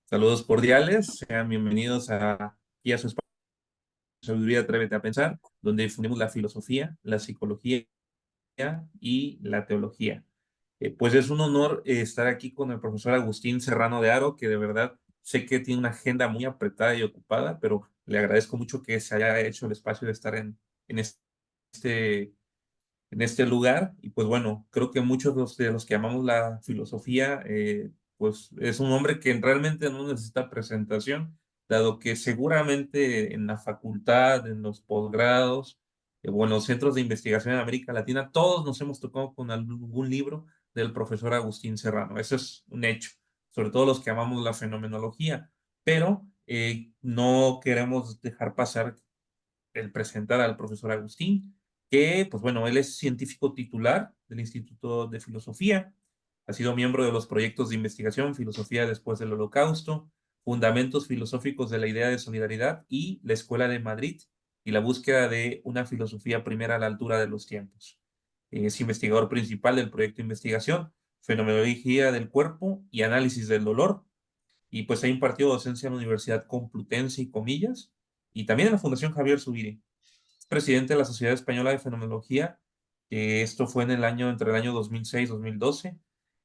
Saludos cordiales, sean bienvenidos aquí a su espacio Sabiduría Atrévete a Pensar, donde difundimos la filosofía, la psicología y la teología. Pues es un honor estar aquí con el profesor Agustín Serrano de Haro, que de verdad sé que tiene una agenda muy apretada y ocupada, pero le agradezco mucho que se haya hecho el espacio de estar en este en este lugar. Y pues bueno, creo que muchos de los que amamos la filosofía, pues es un hombre que realmente no necesita presentación, dado que seguramente en la facultad, en los posgrados, o en los centros de investigación en América Latina, todos nos hemos tocado con algún libro del profesor Agustín Serrano. Eso es un hecho, sobre todo los que amamos la fenomenología, pero no queremos dejar pasar el presentar al profesor Agustín, que, pues bueno, él es científico titular del Instituto de Filosofía, ha sido miembro de los proyectos de investigación Filosofía después del Holocausto, Fundamentos Filosóficos de la Idea de Solidaridad y la Escuela de Madrid y la búsqueda de una filosofía primera a la altura de los tiempos. Es investigador principal del proyecto de investigación Fenomenología del Cuerpo y Análisis del Dolor, y pues ha impartido docencia en la Universidad Complutense y Comillas, y también en la Fundación Javier Zubiri. Es presidente de la Sociedad Española de Fenomenología, que esto fue entre el año 2006 y 2012.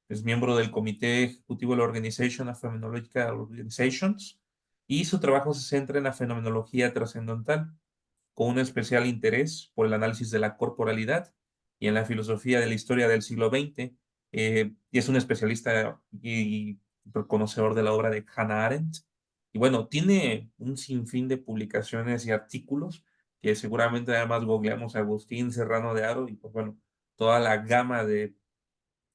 Es miembro del Comité Ejecutivo de la Organization of Phenomenological Organizations, y su trabajo se centra en la fenomenología trascendental, con un especial interés por el análisis de la corporalidad y en la filosofía de la historia del siglo XX. Y es un especialista y conocedor de la obra de Hannah Arendt. Y bueno, tiene un sinfín de publicaciones y artículos que seguramente además googleamos a Agustín Serrano de Haro y pues bueno, toda la gama de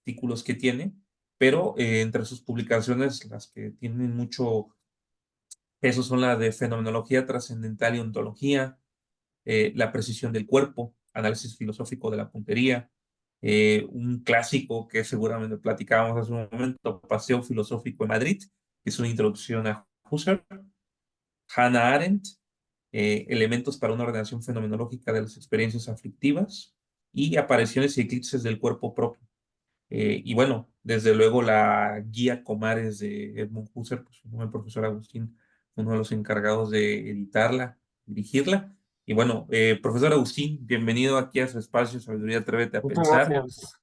artículos que tiene, pero entre sus publicaciones las que tienen mucho peso son las de fenomenología trascendental y ontología, la precisión del cuerpo, análisis filosófico de la puntería, un clásico que seguramente platicábamos hace un momento, Paseo Filosófico en Madrid, que es una introducción a Husserl, Hannah Arendt, elementos para una ordenación fenomenológica de las experiencias aflictivas y apariciones y eclipses del cuerpo propio. Y bueno, desde luego la guía Comares de Edmund Husserl, pues el profesor Agustín, uno de los encargados de editarla, dirigirla. Y bueno, profesor Agustín, bienvenido aquí a su espacio Sabiduría Atrévete a Muchas Pensar. gracias.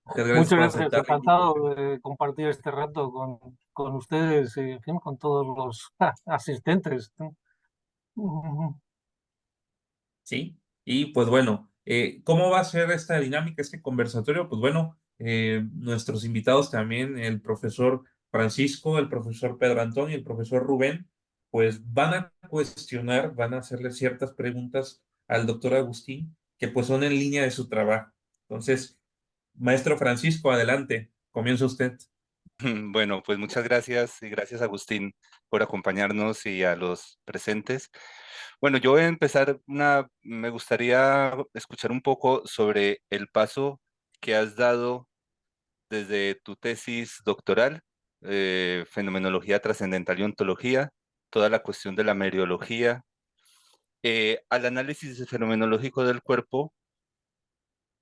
Muchas gracias Muchas por gracias. aceptar la invitación. Encantado de compartir este rato con ustedes y en fin, con todos los asistentes. Ujú. ¿Sí? Y pues bueno, ¿cómo va a ser esta dinámica, este conversatorio? Pues bueno, nuestros invitados también, el profesor Francisco, el profesor Pedro Antonio y el profesor Rubén, pues van a cuestionar, van a hacerle ciertas preguntas al doctor Agustín, que pues son en línea de su trabajo. Entonces, maestro Francisco, adelante, comienza usted. Bueno, pues muchas gracias y gracias Agustín por acompañarnos y a los presentes. Bueno, yo voy a empezar me gustaría escuchar un poco sobre el paso que has dado desde tu tesis doctoral, Fenomenología Trascendental y Ontología, toda la cuestión de la meriología, al análisis fenomenológico del cuerpo,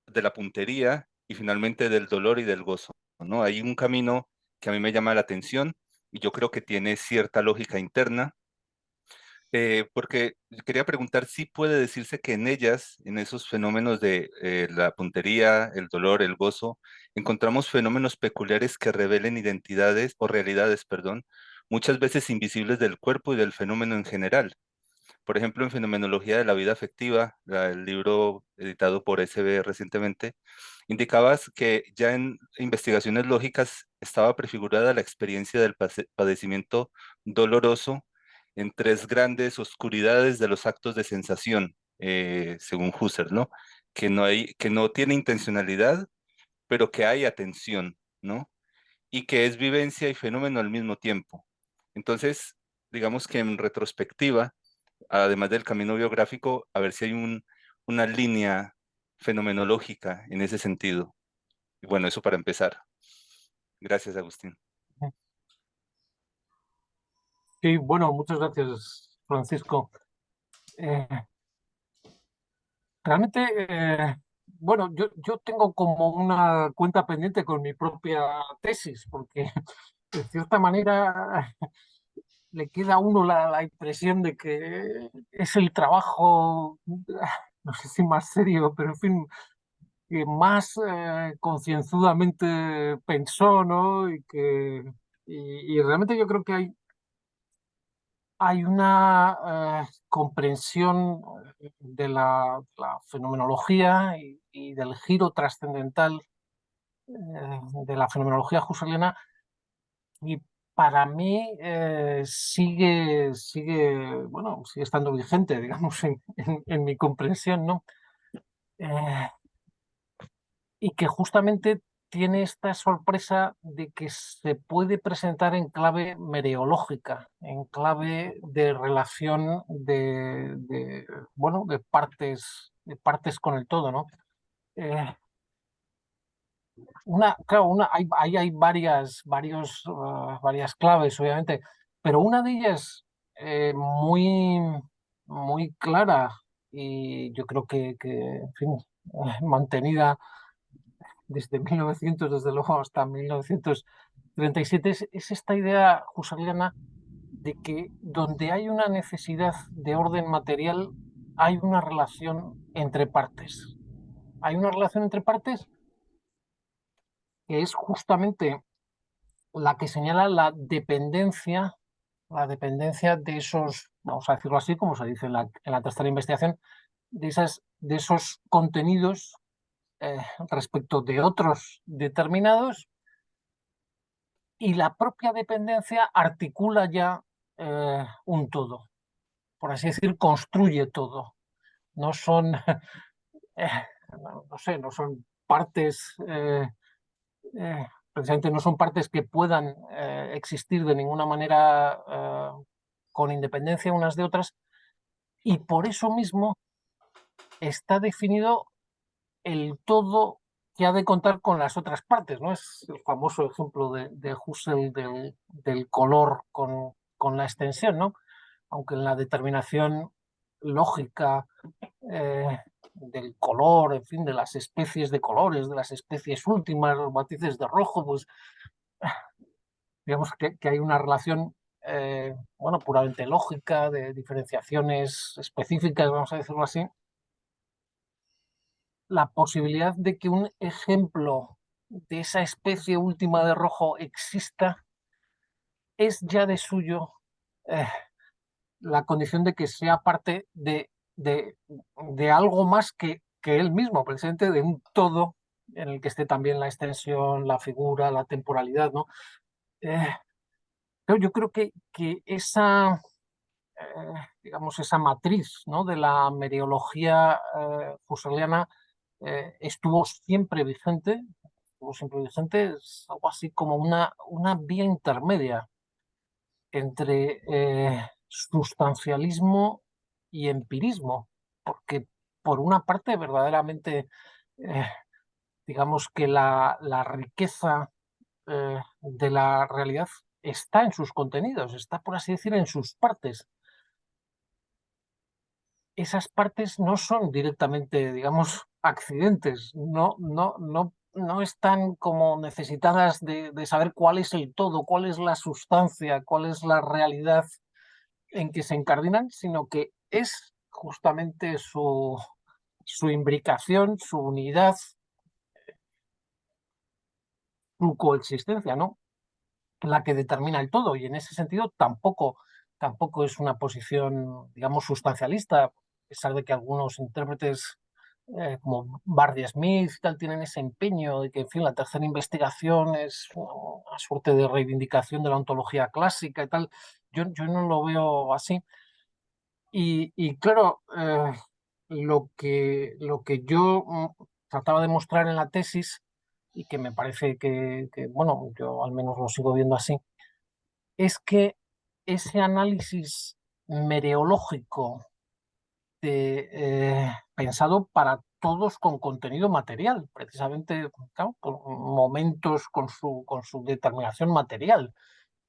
de la puntería y finalmente del dolor y del gozo, ¿no? Hay un camino que a mí me llama la atención y yo creo que tiene cierta lógica interna, porque quería preguntar si puede decirse que en ellas, en esos fenómenos de la puntería, el dolor, el gozo, encontramos fenómenos peculiares que revelen identidades o realidades, perdón, muchas veces invisibles del cuerpo y del fenómeno en general. Por ejemplo, en Fenomenología de la Vida Afectiva, el libro editado por SB recientemente, indicabas que ya en investigaciones lógicas estaba prefigurada la experiencia del padecimiento doloroso en tres grandes oscuridades de los actos de sensación, según Husserl, ¿no? Que no tiene intencionalidad, pero que hay atención, ¿no? Y que es vivencia y fenómeno al mismo tiempo. Entonces, digamos que en retrospectiva, además del camino biográfico, a ver si hay una línea fenomenológica en ese sentido. Y bueno, eso para empezar. Gracias, Agustín. Sí, bueno, muchas gracias, Francisco. Eh, realmente bueno, yo tengo como una cuenta pendiente con mi propia tesis, porque de cierta manera le queda a uno la impresión de que es el trabajo, no sé si más serio, pero en fin, que más concienzudamente pensó, ¿no? Y realmente yo creo que hay una comprensión de la fenomenología y del giro trascendental de la fenomenología husserliana, y para mí bueno, sigue estando vigente, digamos, en mi comprensión, ¿no? Eh, y que justamente tiene esta sorpresa de que se puede presentar en clave mereológica, en clave de relación bueno, de partes con el todo, ¿no? Eh, claro, ahí hay varias claves, obviamente, pero una de ellas muy, muy clara y yo creo que en fin, mantenida desde 1900, desde luego, hasta 1937, es esta idea husserliana de que donde hay una necesidad de orden material, hay una relación entre partes. Hay una relación entre partes que es justamente la que señala la dependencia de esos, vamos a decirlo así, como se dice en la tercera investigación, de esos contenidos respecto de otros determinados, y la propia dependencia articula ya un todo, por así decir, construye todo. No son, eh, no sé, no son partes, precisamente no son partes que puedan existir de ninguna manera con independencia unas de otras, y por eso mismo está definido el todo que ha de contar con las otras partes, ¿no? Es el famoso ejemplo de Husserl del color con la extensión, ¿no? Aunque en la determinación lógica del color, en fin, de las especies de colores, de las especies últimas, los matices de rojo, pues digamos que hay una relación, bueno, puramente lógica, de diferenciaciones específicas, vamos a decirlo así. La posibilidad de que un ejemplo de esa especie última de rojo exista es ya de suyo eh, la condición de que sea parte de algo más que él mismo, presente de un todo en el que esté también la extensión, la figura, la temporalidad, ¿no? Eh, pero yo creo que digamos, esa matriz, ¿no?, de la mereología husserliana estuvo siempre vigente, es algo así como una vía intermedia entre sustancialismo y empirismo, porque por una parte verdaderamente, eh, digamos que la riqueza de la realidad está en sus contenidos, está, por así decir, en sus partes. Esas partes no son directamente, digamos, accidentes, no están como necesitadas de saber cuál es el todo, cuál es la sustancia, cuál es la realidad en que se incardinan, sino que es justamente su imbricación, su unidad, su coexistencia, ¿no?, la que determina el todo. Y en ese sentido tampoco es una posición, digamos, sustancialista, a pesar de que algunos intérpretes como Bardi Smith y tal tienen ese empeño de que, en fin, la tercera investigación es una suerte de reivindicación de la ontología clásica y tal. Yo no lo veo así. Y claro, lo que yo trataba de mostrar en la tesis, y que me parece bueno, yo al menos lo sigo viendo así, es que ese análisis mereológico pensado para todos con contenido material, precisamente, claro, con momentos con su determinación material,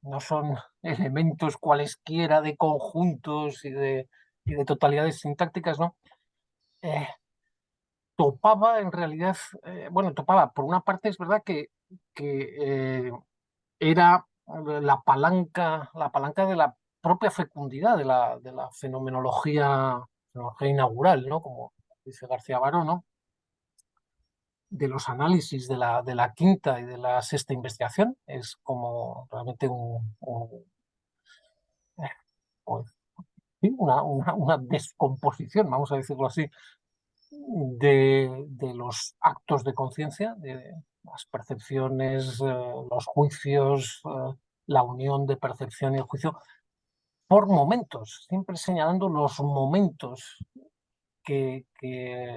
no son elementos cualesquiera de conjuntos y de totalidades sintácticas, ¿no? Eh, topaba en realidad, bueno, topaba, por una parte es verdad que era la palanca de la propia fecundidad de la fenomenología inaugural, ¿no? Como dice García Baró, ¿no? De los análisis de la quinta y de la sexta investigación. Es como realmente pues, sí, una descomposición, vamos a decirlo así, de los actos de conciencia, de las percepciones, los juicios, la unión de percepción y el juicio, por momentos, siempre señalando los momentos que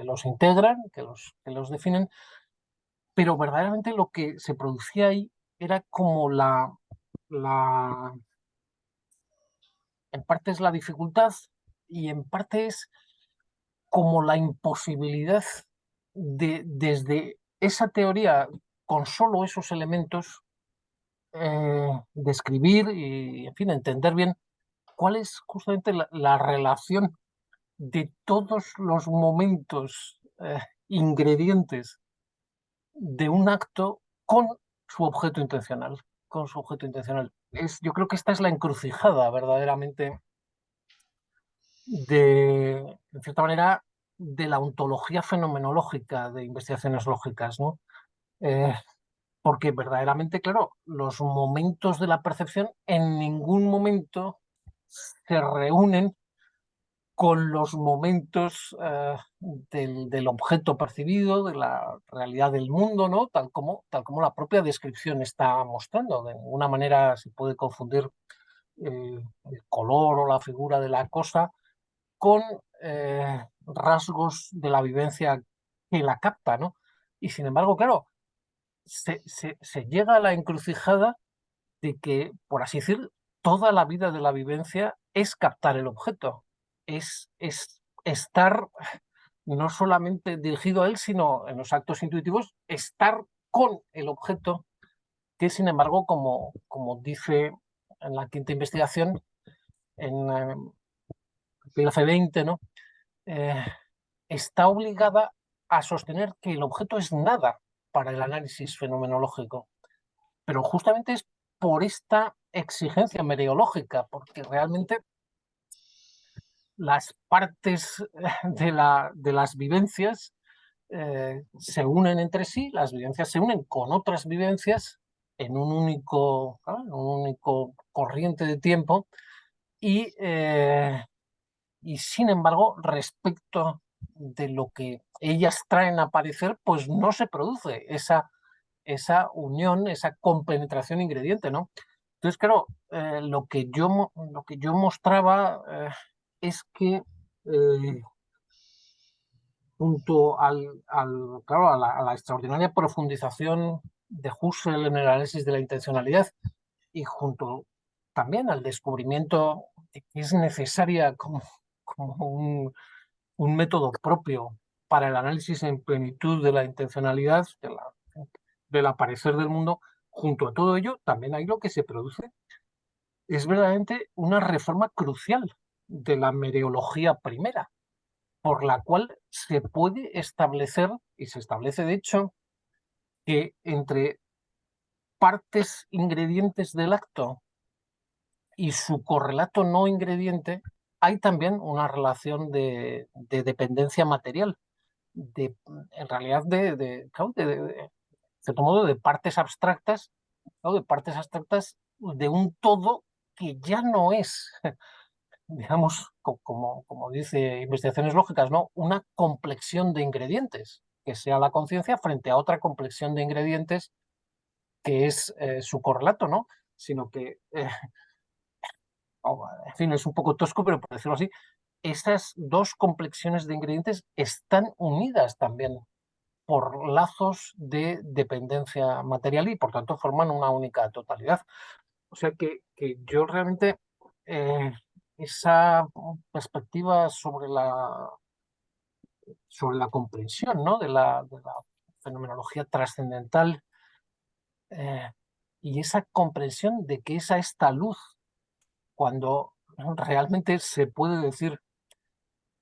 los integran, que los definen, pero verdaderamente lo que se producía ahí era como la, en parte es la dificultad y en parte es como la imposibilidad de, desde esa teoría, con solo esos elementos, describir y, en fin, entender bien cuál es justamente la relación de todos los momentos, ingredientes de un acto con su objeto intencional, con su objeto intencional. Yo creo que esta es la encrucijada verdaderamente en cierta manera, de la ontología fenomenológica de investigaciones lógicas, ¿no? Eh, Porque verdaderamente, claro, los momentos de la percepción en ningún momento se reúnen con los momentos del objeto percibido, de la realidad del mundo, ¿no? Tal como la propia descripción está mostrando. De ninguna manera se puede confundir el color o la figura de la cosa con rasgos de la vivencia que la capta, ¿no? Y sin embargo, claro, se llega a la encrucijada de que, por así decir, toda la vida de la vivencia es captar el objeto, es estar no solamente dirigido a él, sino en los actos intuitivos, estar con el objeto, que sin embargo, como dice en la quinta investigación, en el F20, ¿no? Eh, está obligada a sostener que el objeto es nada para el análisis fenomenológico, pero justamente es por esta exigencia mereológica, porque realmente las partes de las vivencias se unen entre sí, las vivencias se unen con otras vivencias en un único corriente de tiempo y sin embargo, respecto de lo que ellas traen a parecer, pues no se produce esa unión, esa compenetración ingrediente, ¿no? Entonces, claro, lo que yo mostraba es que junto claro, a la extraordinaria profundización de Husserl en el análisis de la intencionalidad y junto también al descubrimiento de que es necesaria como un método propio para el análisis en plenitud de la intencionalidad, del aparecer del mundo, junto a todo ello, también hay lo que se produce es verdaderamente una reforma crucial de la mereología primera, por la cual se puede establecer, y se establece de hecho, que entre partes ingredientes del acto y su correlato no ingrediente hay también una relación de dependencia material, en realidad claro, de cierto modo, de partes abstractas, ¿no? De partes abstractas de un todo que ya no es, digamos, como dice investigaciones lógicas, ¿no? Una complexión de ingredientes, que sea la conciencia frente a otra complexión de ingredientes que es su correlato, ¿no? Sino que, en fin, es un poco tosco, pero por decirlo así, esas dos complexiones de ingredientes están unidas también por lazos de dependencia material y por tanto forman una única totalidad. O sea que yo realmente eh, esa perspectiva sobre la comprensión, ¿no? De la fenomenología trascendental eh, y esa comprensión de que esa esta luz, cuando realmente se puede decir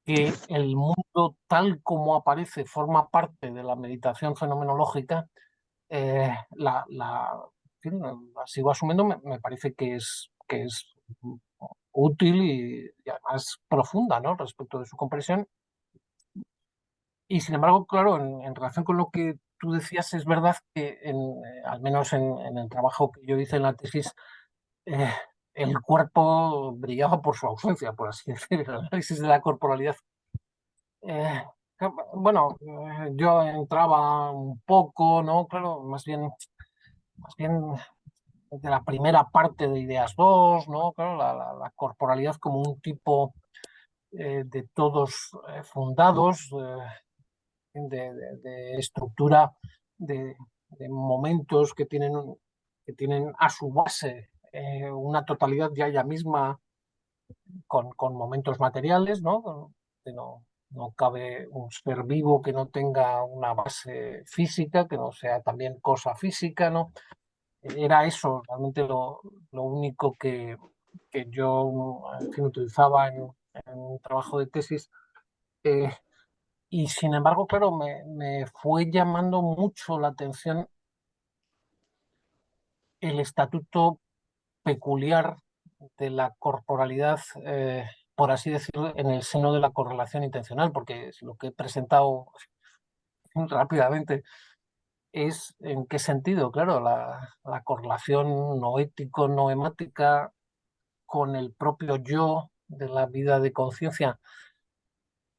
que el mundo tal como aparece forma parte de la meditación fenomenológica, en fin, la sigo asumiendo, me parece que es útil y además profunda, ¿no? Respecto de su comprensión. Y sin embargo, claro, en relación con lo que tú decías, es verdad que al menos en el trabajo que yo hice en la tesis, eh, el cuerpo brillaba por su ausencia, por así decir, el análisis de la corporalidad. Eh, bueno, yo entraba un poco, ¿no? Claro, más bien de la primera parte de Ideas 2, ¿no? Claro, la corporalidad como un tipo de todos fundados, de estructura, de, de momentos que tienen a su base una totalidad ya ella misma con momentos materiales, ¿no? Que no cabe un ser vivo que no tenga una base física, que no sea también cosa física, ¿no? Era eso realmente lo único que yo, en fin, utilizaba en un trabajo de tesis. eh, y sin embargo, claro, me fue llamando mucho la atención el estatuto peculiar de la corporalidad, por así decirlo, en el seno de la correlación intencional, porque lo que he presentado rápidamente es en qué sentido, claro, la correlación noético, noemática con el propio yo de la vida de conciencia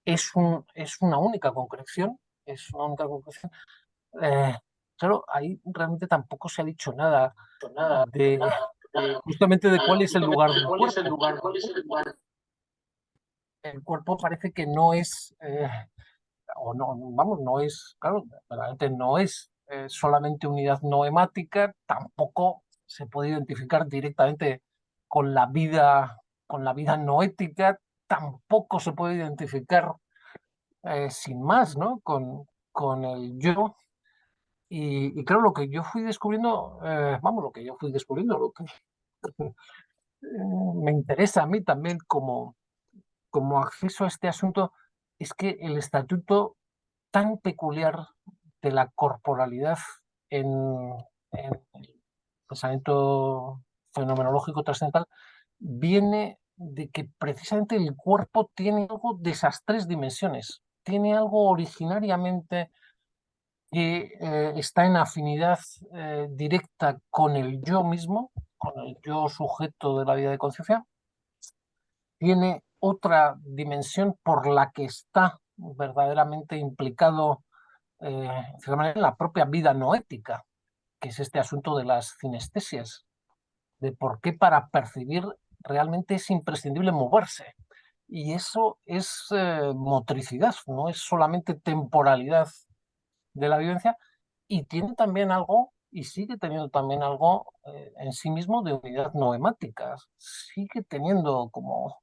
es una única concreción, es una única concreción. Eh, claro, ahí realmente tampoco se ha dicho nada de justamente de cuál es el lugar del cuerpo. El cuerpo parece que no es, o no, vamos, no es, claro, realmente no es solamente unidad noemática, tampoco se puede identificar directamente con con la vida noética, tampoco se puede identificar sin más, ¿no? Con el yo. Y claro, lo que yo fui descubriendo, vamos, lo que yo fui descubriendo, lo que me interesa a mí también como acceso a este asunto, es que el estatuto tan peculiar de la corporalidad en, en el pensamiento fenomenológico trascendental viene de que precisamente el cuerpo tiene algo de esas tres dimensiones, tiene algo originariamente que está en afinidad directa con el yo mismo, con el yo sujeto de la vida de conciencia, tiene otra dimensión por la que está verdaderamente implicado en cierta manera, en la propia vida noética, que es este asunto de las sinestesias, de por qué para percibir realmente es imprescindible moverse. Y eso es motricidad, no es solamente temporalidad de la vivencia, y tiene también algo, y sigue teniendo también algo en sí mismo de unidad noemática, sigue teniendo como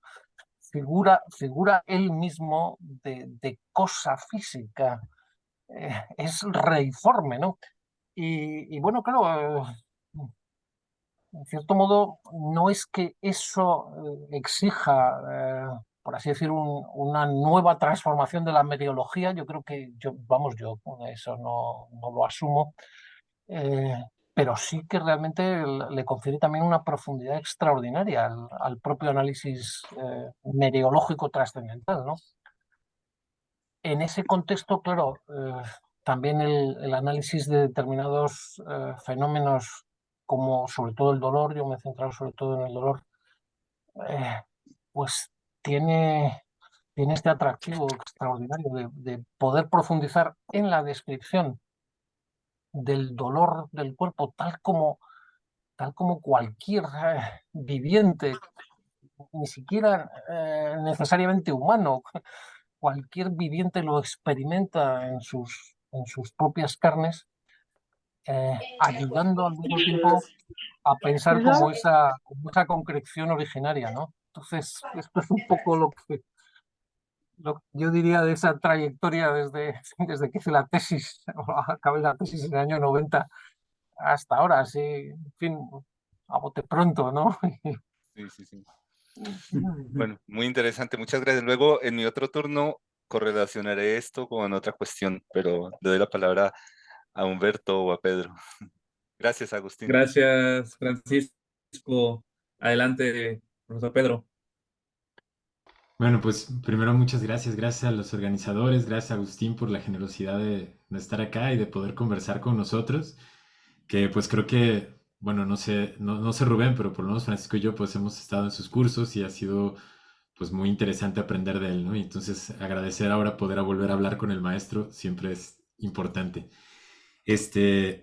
figura él mismo de cosa física, es reiforme, ¿no? Y bueno, claro, en cierto modo, no es que eso exija, por así decir, una nueva transformación de la mediología. Yo creo que vamos, yo eso no lo asumo, eh, pero sí que realmente le confiere también una profundidad extraordinaria al propio análisis mereológico trascendental, ¿no? En ese contexto, claro, también el análisis de determinados fenómenos, como sobre todo el dolor, yo me he centrado sobre todo en el dolor, eh, pues tiene, tiene este atractivo extraordinario de poder profundizar en la descripción del dolor del cuerpo, tal como cualquier viviente, ni siquiera necesariamente humano, cualquier viviente lo experimenta en sus propias carnes, ayudando al mismo tiempo a pensar como esa concreción originaria, ¿no? Entonces, esto es un poco lo que yo diría de esa trayectoria desde que hice la tesis, o acabé la tesis en el año 90 hasta ahora, así, en fin, a bote pronto, ¿no? Sí, sí, sí. Bueno, muy interesante, muchas gracias. Luego, en mi otro turno, correlacionaré esto con otra cuestión, pero le doy la palabra a Humberto o a Pedro. Gracias, Agustín. Gracias, Francisco. Adelante, profesor Pedro. Bueno, pues primero muchas gracias, gracias a los organizadores, gracias a Agustín por la generosidad de estar acá y de poder conversar con nosotros, que pues creo que, bueno, no sé Rubén, pero por lo menos Francisco y yo pues hemos estado en sus cursos y ha sido pues muy interesante aprender de él, ¿no? Y entonces agradecer ahora poder volver a hablar con el maestro siempre es importante.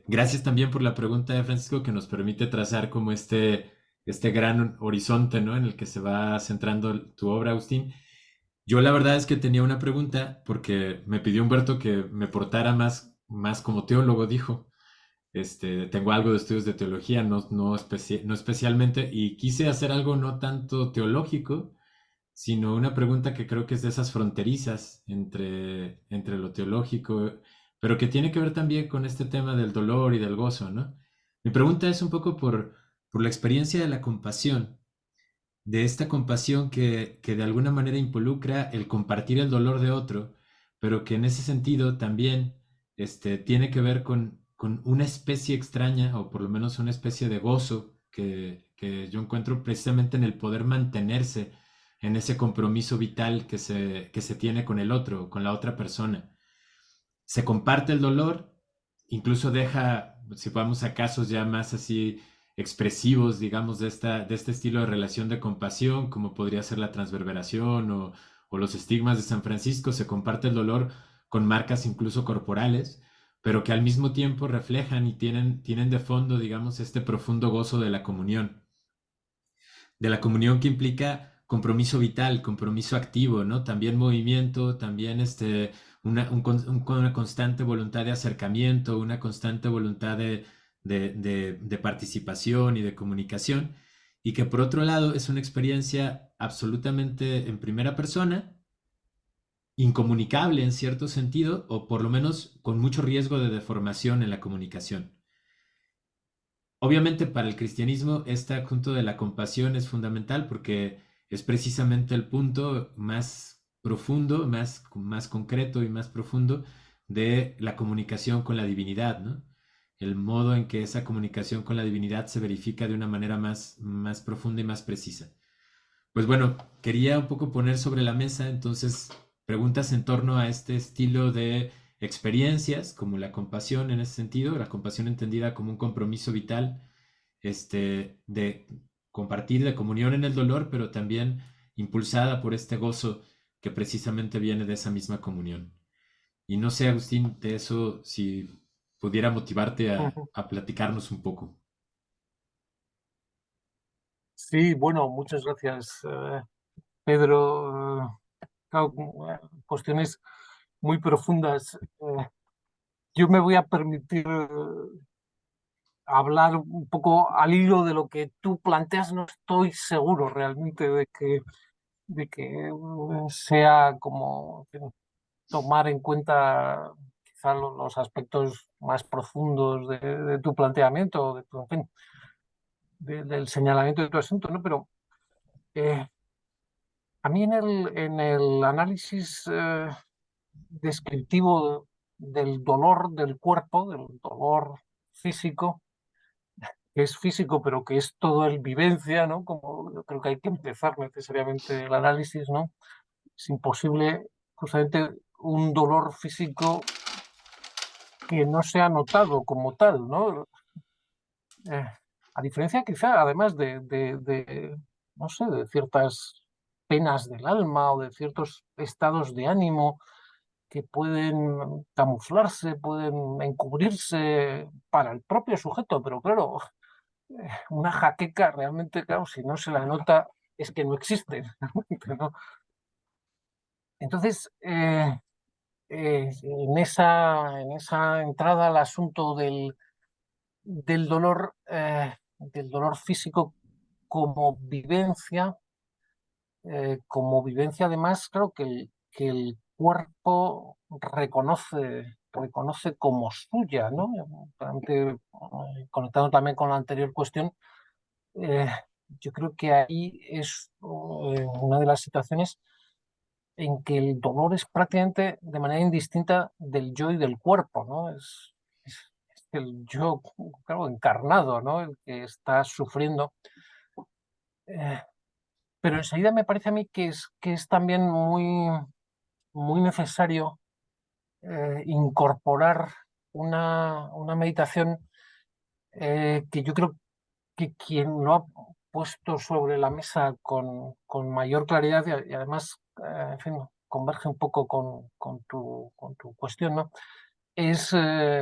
Gracias también por la pregunta de Francisco que nos permite trazar como este gran horizonte, ¿no? En el que se va centrando tu obra, Agustín. Yo la verdad es que tenía una pregunta porque me pidió Humberto que me portara más como teólogo, dijo. Tengo algo de estudios de teología, no especialmente, y quise hacer algo no tanto teológico, sino una pregunta que creo que es de esas fronterizas entre lo teológico, pero que tiene que ver también con este tema del dolor y del gozo, ¿no? Mi pregunta es un poco por la experiencia de la compasión, de esta compasión que de alguna manera involucra el compartir el dolor de otro, pero que en ese sentido también tiene que ver con una especie extraña, o por lo menos una especie de gozo que yo encuentro precisamente en el poder mantenerse en ese compromiso vital que se tiene con el otro, con la otra persona. Se comparte el dolor, incluso deja, si vamos a casos ya más así expresivos, digamos, de este estilo de relación de compasión, como podría ser la transverberación o los estigmas de San Francisco, se comparte el dolor con marcas incluso corporales, pero que al mismo tiempo reflejan y tienen de fondo, digamos, este profundo gozo de la comunión que implica compromiso vital, compromiso activo, ¿no? También movimiento, también una constante voluntad de acercamiento, una constante voluntad de participación y de comunicación, y que por otro lado es una experiencia absolutamente en primera persona, incomunicable en cierto sentido, o por lo menos con mucho riesgo de deformación en la comunicación. Obviamente para el cristianismo este asunto de la compasión es fundamental porque es precisamente el punto más profundo, más concreto y más profundo de la comunicación con la divinidad, ¿no? El modo en que esa comunicación con la divinidad se verifica de una manera más profunda y más precisa. Pues bueno, quería un poco poner sobre la mesa entonces preguntas en torno a este estilo de experiencias, como la compasión en ese sentido, la compasión entendida como un compromiso vital, de compartir, de comunión en el dolor, pero también impulsada por este gozo que precisamente viene de esa misma comunión. Y no sé, Agustín, de eso, si pudiera motivarte a platicarnos un poco. Sí, bueno, muchas gracias, Pedro. Claro, cuestiones muy profundas. Yo me voy a permitir hablar un poco al hilo de lo que tú planteas. No estoy seguro realmente de que sea como tomar en cuenta quizá los aspectos más profundos de tu planteamiento, en fin, del señalamiento de tu asunto, ¿no? Pero eh, a mí en el análisis descriptivo del dolor del cuerpo, del dolor físico, que es físico, pero que es todo el vivencia, ¿no? Como yo creo que hay que empezar necesariamente el análisis, ¿no? Es imposible justamente un dolor físico que no sea notado como tal, ¿no? Eh, a diferencia quizá, además no sé, de ciertas penas del alma o de ciertos estados de ánimo que pueden camuflarse, pueden encubrirse para el propio sujeto, pero claro, una jaqueca realmente, claro, si no se la nota es que no existe, ¿no? Entonces, en esa entrada al asunto del dolor físico como vivencia además, creo que el cuerpo reconoce como suya, ¿no? Realmente, conectando también con la anterior cuestión, yo creo que ahí es una de las situaciones en que el dolor es prácticamente de manera indistinta del yo y del cuerpo, ¿no? Es el yo, claro, encarnado, ¿no? El que está sufriendo. Eh, pero enseguida me parece a mí que es también muy necesario incorporar una meditación que yo creo que quien lo ha puesto sobre la mesa con mayor claridad y además, en fin, converge un poco con tu cuestión, ¿no? Es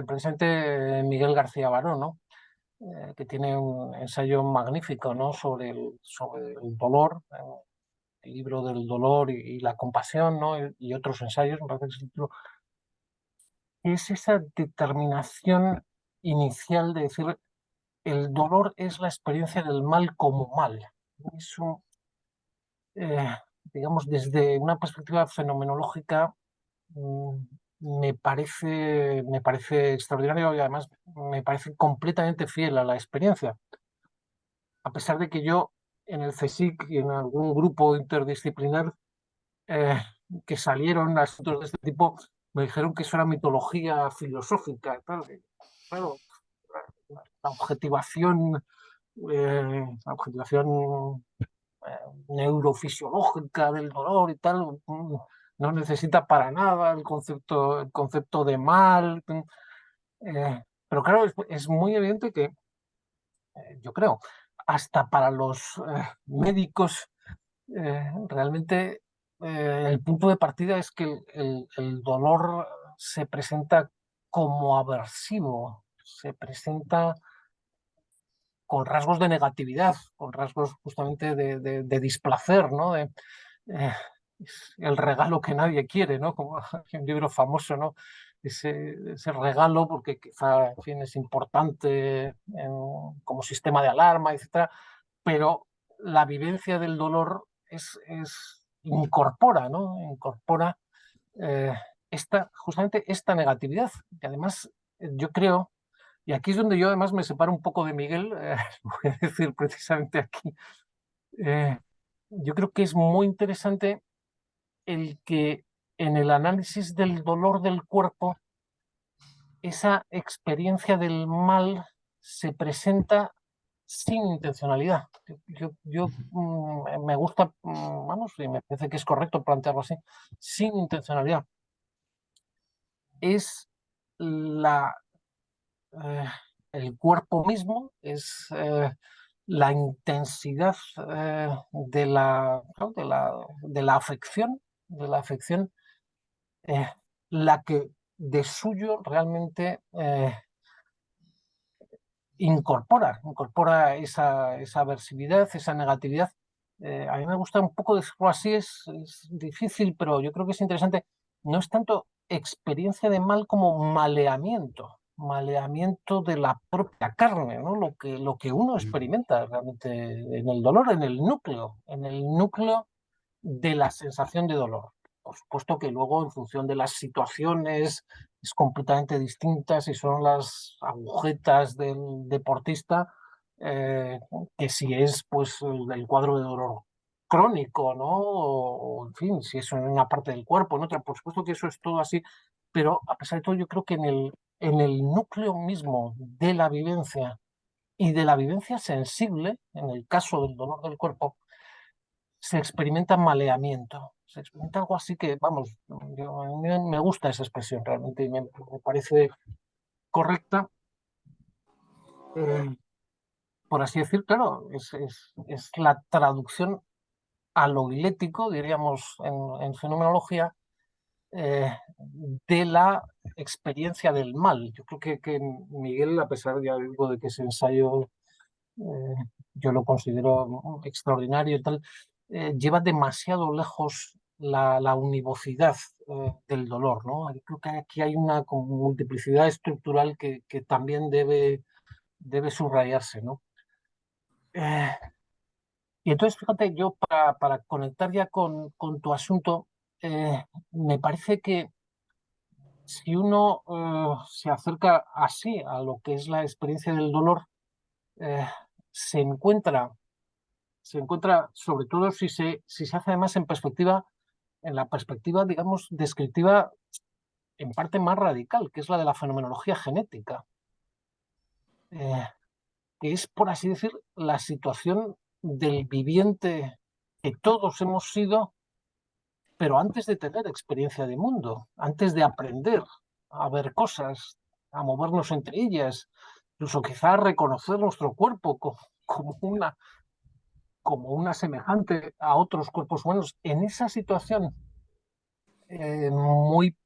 precisamente Miguel García Baró, ¿no? Que tiene un ensayo magnífico, ¿no? Sobre el dolor, el libro del dolor y la compasión, ¿no? Y otros ensayos, me parece que es el título. Es esa determinación inicial de decir el dolor es la experiencia del mal como mal. Es eh, digamos, desde una perspectiva fenomenológica, mm, me parece extraordinario y además me parece completamente fiel a la experiencia. A pesar de que yo en el CSIC y en algún grupo interdisciplinar eh, que salieron asuntos de este tipo, me dijeron que eso era mitología filosófica. Claro, la objetivación, la objetivación neurofisiológica del dolor y tal, no necesita para nada el concepto de mal. Pero claro, es muy evidente que yo creo, hasta para los médicos, realmente el punto de partida es que el dolor se presenta como aversivo, se presenta con rasgos de negatividad, con rasgos justamente de displacer, ¿no? Eh, es el regalo que nadie quiere, ¿no? Como hay un libro famoso, ¿no? Ese regalo, porque quizá, en fin, es importante como sistema de alarma, etcétera, pero la vivencia del dolor incorpora, ¿no? Incorpora eh, justamente esta negatividad. Y además, yo creo, y aquí es donde yo además me separo un poco de Miguel, voy a decir precisamente aquí, eh, yo creo que es muy interesante el que en el análisis del dolor del cuerpo, esa experiencia del mal se presenta sin intencionalidad. Me gusta, vamos, y me parece que es correcto plantearlo así, sin intencionalidad. Es la, eh, el cuerpo mismo, es la intensidad ¿no? De la afección eh, la que de suyo realmente incorpora esa aversividad, esa negatividad. A mí me gusta un poco decirlo así, es difícil, pero yo creo que es interesante. No es tanto experiencia de mal como maleamiento de la propia carne, ¿no? Lo que uno experimenta realmente en el dolor, en el núcleo de la sensación de dolor. Por supuesto que luego, en función de las situaciones, es completamente distinta si son las agujetas del deportista, que si es pues el cuadro de dolor crónico, ¿no? En fin, si es en una parte del cuerpo, en otra. Por supuesto que eso es todo así, pero a pesar de todo, yo creo que en el núcleo mismo de la vivencia y de la vivencia sensible, en el caso del dolor del cuerpo, se experimenta maleamiento. Se experimenta algo así que, vamos, a mí me gusta esa expresión realmente y me parece correcta. eh, por así decir, claro, es la traducción a lo diléctico, diríamos en fenomenología, eh, de la experiencia del mal. Yo creo que Miguel, a pesar ya digo, de que ese ensayo yo lo considero extraordinario y tal, lleva demasiado lejos la univocidad del dolor, ¿no? Yo creo que aquí hay una como multiplicidad estructural que también debe subrayarse, ¿no? Eh, y entonces, fíjate, yo para conectar ya con tu asunto, me parece que si uno se acerca así a lo que es la experiencia del dolor, eh, se encuentra se encuentra, sobre todo si se hace además en la perspectiva, digamos, descriptiva en parte más radical, que es la de la fenomenología genética, que es, por así decir, la situación del viviente que todos hemos sido, pero antes de tener experiencia de mundo, antes de aprender a ver cosas, a movernos entre ellas, incluso quizá reconocer nuestro cuerpo como una semejante a otros cuerpos humanos. En esa situación realmente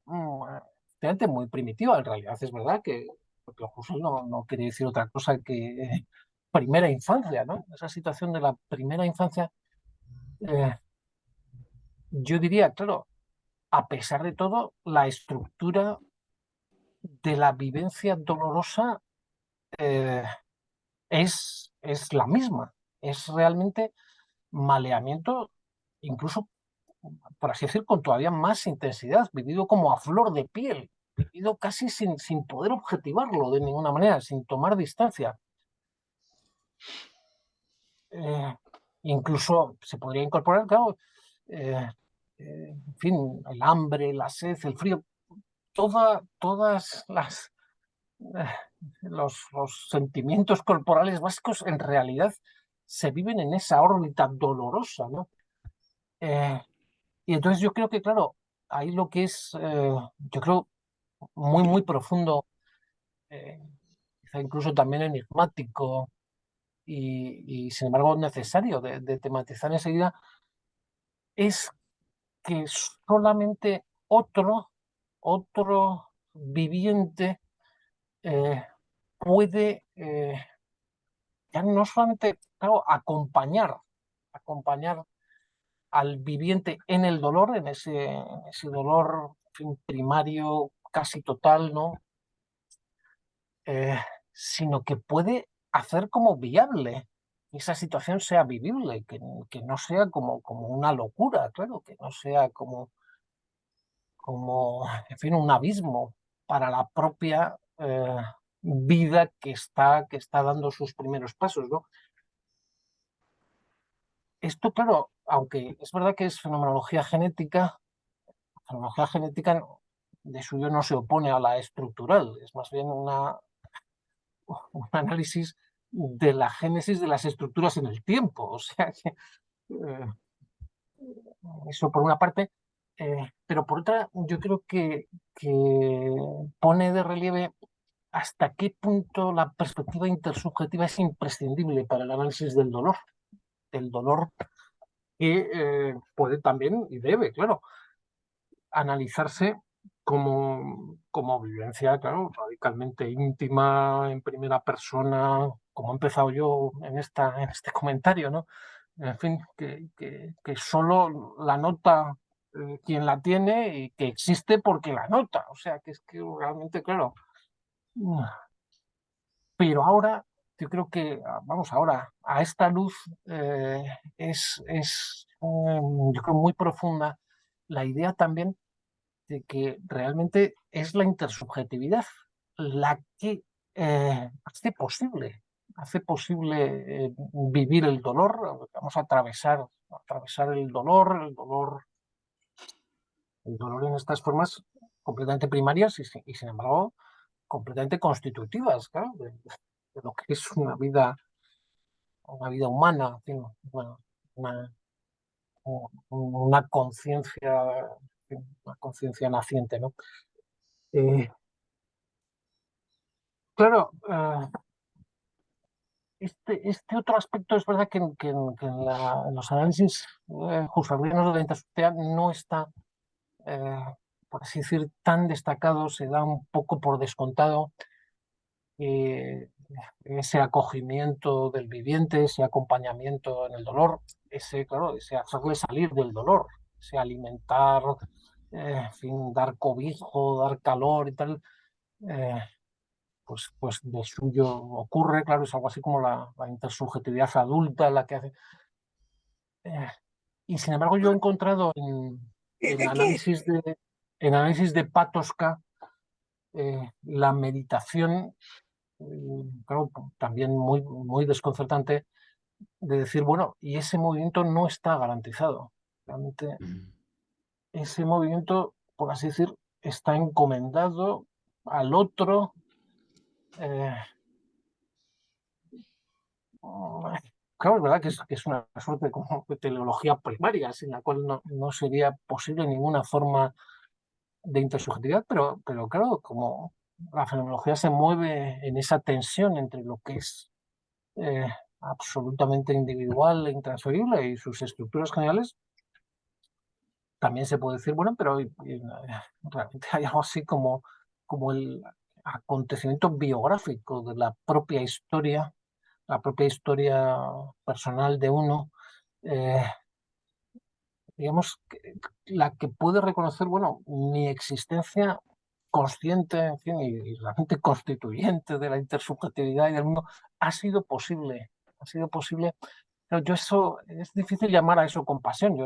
muy primitiva, en realidad es verdad que porque Husserl no quiere decir otra cosa que primera infancia, ¿no? Esa situación de la primera infancia, eh, yo diría, claro, a pesar de todo, la estructura de la vivencia dolorosa eh, es la misma. Es realmente maleamiento, incluso, por así decir, con todavía más intensidad, vivido como a flor de piel, vivido casi sin poder objetivarlo de ninguna manera, sin tomar distancia. Eh, Incluso se podría incorporar, claro, en fin, el hambre, la sed, el frío, todas eh, los sentimientos corporales básicos en realidad se viven en esa órbita dolorosa, ¿no? Eh, y entonces yo creo que, claro, ahí lo que es, yo creo, muy profundo, eh, quizá incluso también enigmático y sin embargo necesario de tematizar enseguida, es que solamente otro viviente puede ya no solamente, claro, acompañar al viviente en el dolor, en ese dolor, en fin, primario, casi total, ¿no? Eh, Sino que puede hacer como viable que esa situación sea vivible, que no sea como una locura, claro, que no sea en fin, un abismo para la propia vida que está dando sus primeros pasos, ¿no? Esto, claro, aunque es verdad que es fenomenología genética de suyo no se opone a la estructural, es más bien un análisis de la génesis de las estructuras en el tiempo. O sea que eh, eso por una parte, pero por otra, yo creo que pone de relieve hasta qué punto la perspectiva intersubjetiva es imprescindible para el análisis del dolor que puede también y debe, claro, analizarse como vivencia, claro, radicalmente íntima, en primera persona, como he empezado yo en este comentario, ¿no? En fin, que solo la nota quien la tiene y que existe porque la nota. O sea, que es que realmente, claro. Pero ahora, yo creo que, vamos, ahora, a esta luz yo creo, muy profunda la idea también de que realmente es la intersubjetividad la que hace posible vivir el dolor, vamos a atravesar el dolor en estas formas completamente primarias y sin embargo completamente constitutivas, claro, de lo que es una vida humana, en fin, bueno, una, una conciencia naciente, ¿no? Eh, claro, este otro aspecto es verdad que en los análisis husserlianos de la intersubjetividad no está, eh, por así decir, tan destacado, se da un poco por descontado eh, ese acogimiento del viviente, ese acompañamiento en el dolor, claro, ese hacerle salir del dolor, ese alimentar, en fin, dar cobijo, dar calor y tal, eh, pues de suyo ocurre, claro, es algo así como la intersubjetividad adulta la que hace. eh, y sin embargo yo he encontrado en análisis de Patočka la meditación, claro, también muy desconcertante, de decir, bueno, y ese movimiento no está garantizado. Realmente ese movimiento, por así decir, está encomendado al otro. eh, Claro, es verdad que es una suerte como de teleología primaria, sin la cual no sería posible ninguna forma de intersubjetividad, pero claro, como la fenomenología se mueve en esa tensión entre lo que es eh, absolutamente individual e intransferible y sus estructuras generales, también se puede decir, bueno, pero realmente hay algo así como el acontecimiento biográfico de la propia historia personal de uno, eh, digamos, la que puede reconocer, bueno, mi existencia consciente, en fin, y realmente constituyente de la intersubjetividad y del mundo, ha sido posible, ha sido posible. Pero yo eso, es difícil llamar a eso compasión.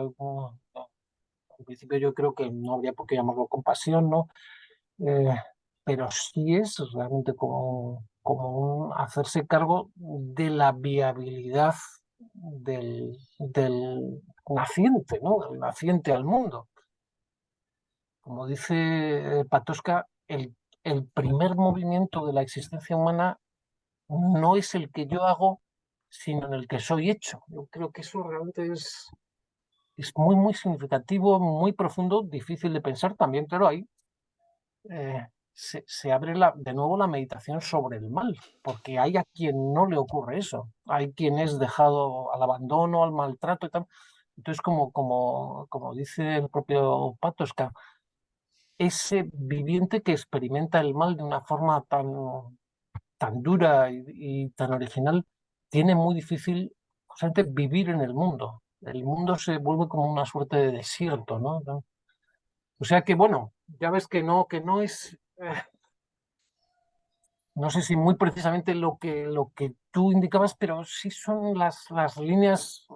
En principio yo creo que no habría por qué llamarlo compasión, ¿no? Eh, pero sí es realmente como un hacerse cargo de la viabilidad del naciente, ¿no? Del naciente al mundo. Como dice Patočka, el primer movimiento de la existencia humana no es el que yo hago, sino en el que soy hecho. Yo creo que eso realmente es muy, muy significativo, muy profundo, difícil de pensar también, pero ahí se abre de nuevo la meditación sobre el mal, porque hay a quien no le ocurre eso, hay quien es dejado al abandono, al maltrato y tal. Entonces, como dice el propio Patočka, ese viviente que experimenta el mal de una forma tan dura y tan original, tiene muy difícil justamente vivir en el mundo. El mundo se vuelve como una suerte de desierto, ¿no? O sea que, bueno, ya ves que no es, no sé si muy precisamente lo que tú indicabas, pero sí son las líneas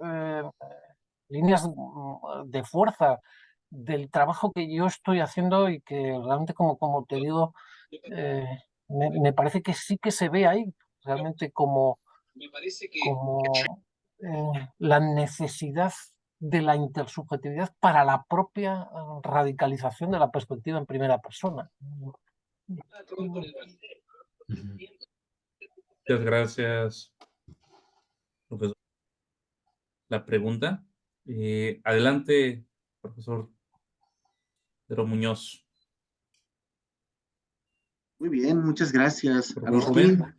de fuerza del trabajo que yo estoy haciendo y que realmente, como te digo, eh, me parece que sí que se ve ahí realmente como la necesidad de la intersubjetividad para la propia radicalización de la perspectiva en primera persona. Muchas gracias, profesor. La pregunta. Adelante, profesor Pedro Muñoz. Muy bien, muchas gracias, Profesor Agustín. Rubén.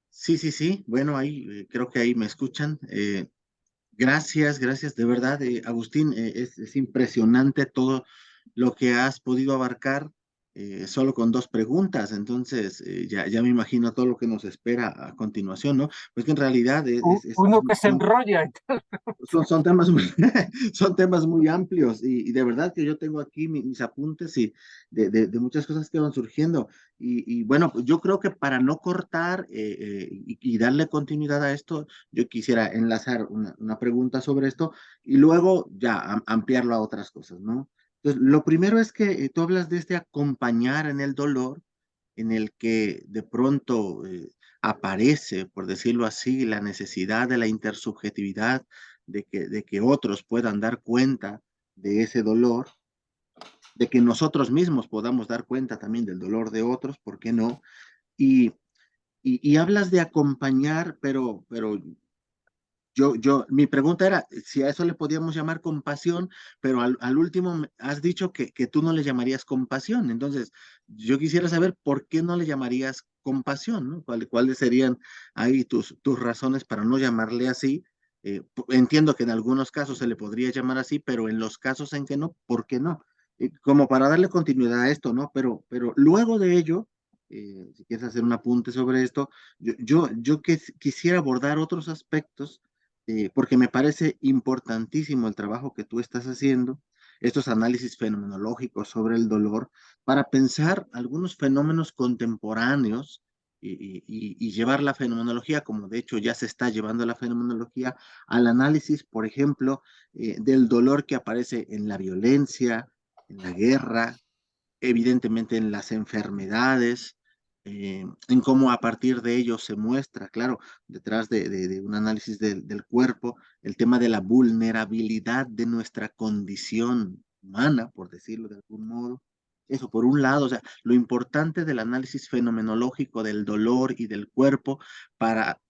Sí, sí, sí. Bueno, ahí creo que ahí me escuchan. Gracias, gracias, de verdad, Agustín, es impresionante todo lo que has podido abarcar solo con dos preguntas, entonces ya me imagino todo lo que nos espera a continuación, ¿no? Pues que en realidad Uno que se enrolla y tal. son temas muy, son temas muy amplios y de verdad que yo tengo aquí mis apuntes y de muchas cosas que van surgiendo. Y bueno, pues yo creo que para no cortar y darle continuidad a esto, yo quisiera enlazar una pregunta sobre esto y luego ya ampliarlo a otras cosas, ¿no? Entonces, lo primero es que tú hablas de este acompañar en el dolor, en el que de pronto aparece, por decirlo así, la necesidad de la intersubjetividad, de que otros puedan dar cuenta de ese dolor, de que nosotros mismos podamos dar cuenta también del dolor de otros, ¿por qué no? Y, y hablas de acompañar, pero mi pregunta era si a eso le podíamos llamar compasión, pero al último has dicho que tú no le llamarías compasión. Entonces, yo quisiera saber por qué no le llamarías compasión, ¿no? ¿Cuáles serían ahí tus razones para no llamarle así? Entiendo que en algunos casos se le podría llamar así, pero en los casos en que no, ¿por qué no? Como para darle continuidad a esto, ¿no? Pero luego de ello, si quieres hacer un apunte sobre esto, yo quisiera abordar otros aspectos porque me parece importantísimo el trabajo que tú estás haciendo, estos análisis fenomenológicos sobre el dolor, para pensar algunos fenómenos contemporáneos y llevar la fenomenología, como de hecho ya se está llevando la fenomenología, al análisis, por ejemplo, del dolor que aparece en la violencia, en la guerra, evidentemente en las enfermedades, en cómo a partir de ello se muestra, claro, detrás de un análisis del cuerpo, el tema de la vulnerabilidad de nuestra condición humana, por decirlo de algún modo. Eso, por un lado, o sea, lo importante del análisis fenomenológico del dolor y del cuerpo para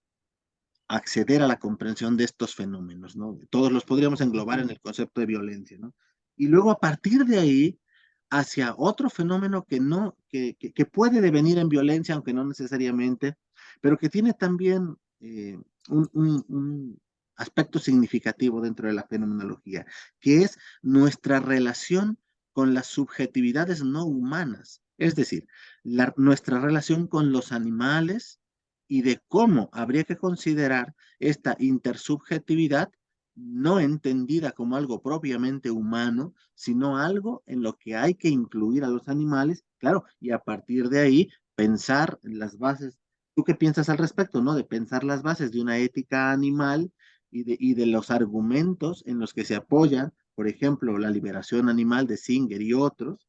acceder a la comprensión de estos fenómenos, ¿no? Todos los podríamos englobar en el concepto de violencia, ¿no? Y luego a partir de ahí, hacia otro fenómeno que no, que puede devenir en violencia, aunque no necesariamente, pero que tiene también un aspecto significativo dentro de la fenomenología, que es nuestra relación con las subjetividades no humanas, es decir, nuestra relación con los animales y de cómo habría que considerar esta intersubjetividad no entendida como algo propiamente humano, sino algo en lo que hay que incluir a los animales, claro, y a partir de ahí pensar las bases. ¿Tú qué piensas al respecto, no? De pensar las bases de una ética animal y de los argumentos en los que se apoyan, por ejemplo, la liberación animal de Singer y otros,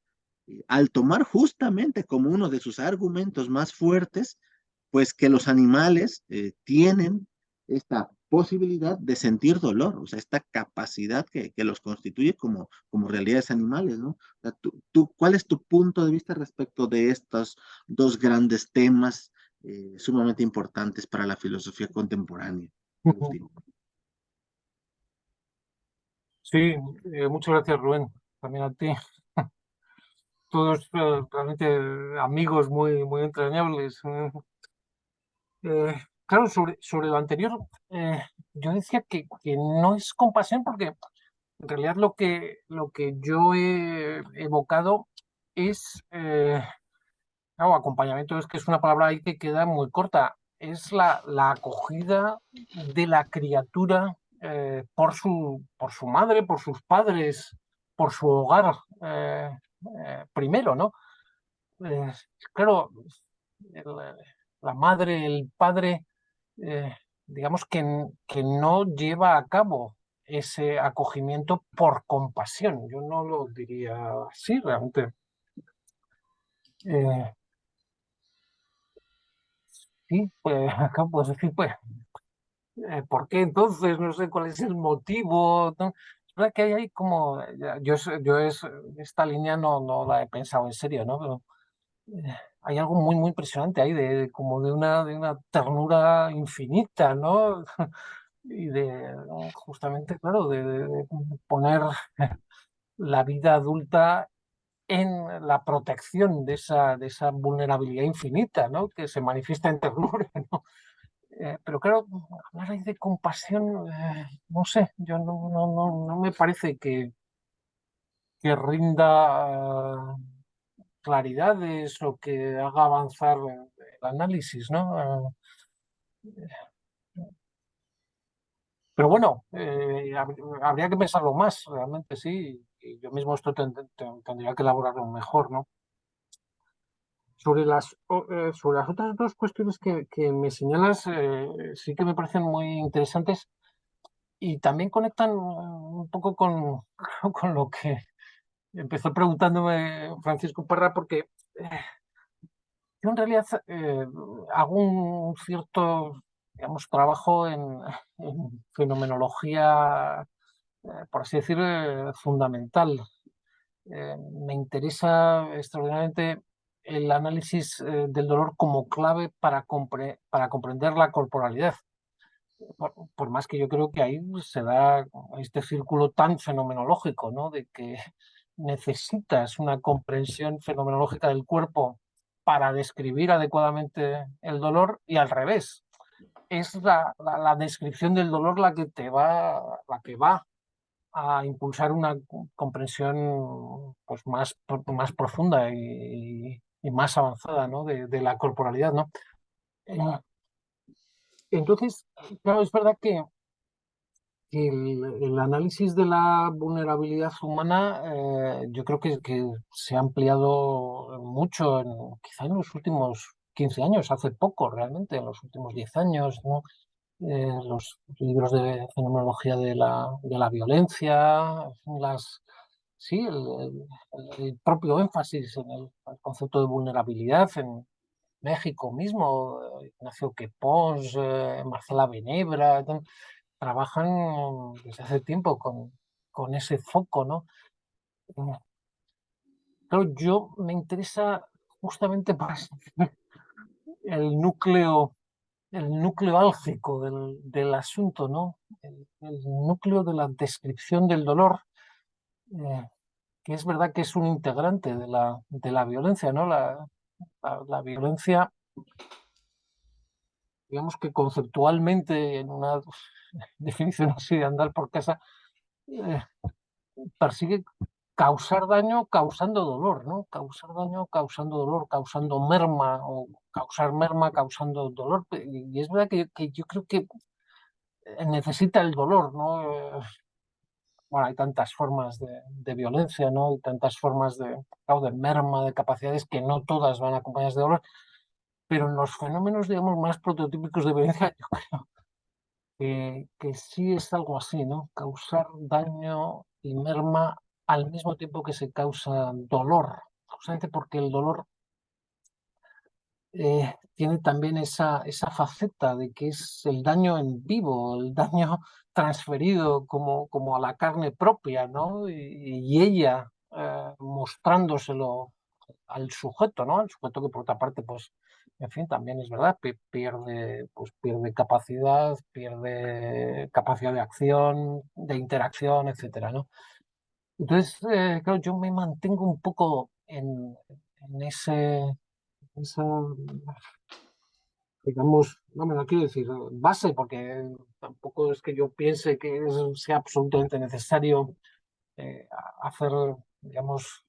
al tomar justamente como uno de sus argumentos más fuertes pues que los animales tienen esta posibilidad de sentir dolor, o sea, esta capacidad que los constituye como realidades animales, ¿no? O sea, ¿cuál es tu punto de vista respecto de estos dos grandes temas sumamente importantes para la filosofía contemporánea, Agustín? Sí, muchas gracias, Rubén. También a ti. Todos realmente amigos muy, muy entrañables. Claro, sobre lo anterior, yo decía que no es compasión porque en realidad lo que yo he evocado es, claro, acompañamiento es que es una palabra ahí que queda muy corta, es la acogida de la criatura por su madre, por sus padres, por su hogar, primero, ¿no? Eh, claro, el- la madre, el padre, digamos que no lleva a cabo ese acogimiento por compasión. Yo no lo diría así realmente. Eh, sí, pues acá puedes decir, pues, ¿por qué entonces? No sé cuál es el motivo, ¿no? Es verdad que hay ahí como, esta línea no la he pensado en serio, ¿no? Pero hay algo muy, muy impresionante ahí, como de una ternura infinita, ¿no? Y justamente, claro, de poner la vida adulta en la protección de esa vulnerabilidad infinita, ¿no? Que se manifiesta en ternura, ¿no? Pero claro, hablar ahí de compasión, no sé, yo no me parece que rinda claridades o que haga avanzar el análisis, ¿no? Pero bueno, habría que pensarlo más, realmente sí, y yo mismo esto tendría que elaborarlo mejor, ¿no? Sobre las otras dos cuestiones que me señalas, sí que me parecen muy interesantes y también conectan un poco con, con lo que empezó preguntándome Francisco Parra, porque yo en realidad hago un cierto, digamos, trabajo en fenomenología, por así decir, fundamental. Me interesa extraordinariamente el análisis del dolor como clave para comprender la corporalidad. Por más que yo creo que ahí se da este círculo tan fenomenológico, ¿no? De que necesitas una comprensión fenomenológica del cuerpo para describir adecuadamente el dolor y al revés. Es la descripción del dolor la que va a impulsar una comprensión pues, más profunda y más avanzada, ¿no? de la corporalidad, ¿no? Eh, Entonces, claro, es verdad que el análisis de la vulnerabilidad humana, yo creo que se ha ampliado mucho, quizá en los últimos 15 años, hace poco realmente, en los últimos 10 años, ¿no? Los libros de fenomenología de la violencia, sí, el propio énfasis en el concepto de vulnerabilidad México mismo, Ignacio Quepons, Marcela Benebra, trabajan desde hace tiempo con ese foco, ¿no? Claro, yo me interesa justamente por el núcleo, el núcleo álgico del asunto, ¿no? El núcleo de la descripción del dolor, que es verdad que es un integrante de la violencia, ¿no? La violencia, digamos que conceptualmente, en una definición así de andar por casa, eh, persigue causar daño causando dolor, ¿no? Causar daño causando dolor, causando merma, o causar merma causando dolor. Y es verdad que yo creo que necesita el dolor, ¿no? Bueno, hay tantas formas de violencia, ¿no? Y tantas formas claro, de merma, de capacidades, que no todas van acompañadas de dolor, pero en los fenómenos, digamos, más prototípicos de violencia, yo creo que sí es algo así, ¿no? Causar daño y merma al mismo tiempo que se causa dolor, justamente porque el dolor tiene también esa faceta de que es el daño en vivo, el daño transferido como a la carne propia, ¿no? Y ella mostrándoselo al sujeto, ¿no? Al sujeto que por otra parte, pues, en fin, también es verdad, pierde capacidad de acción, de interacción, etcétera, ¿no? Entonces, claro, yo me mantengo un poco en esa, digamos, no quiero decir base, porque tampoco es que yo piense que sea absolutamente necesario hacer, digamos,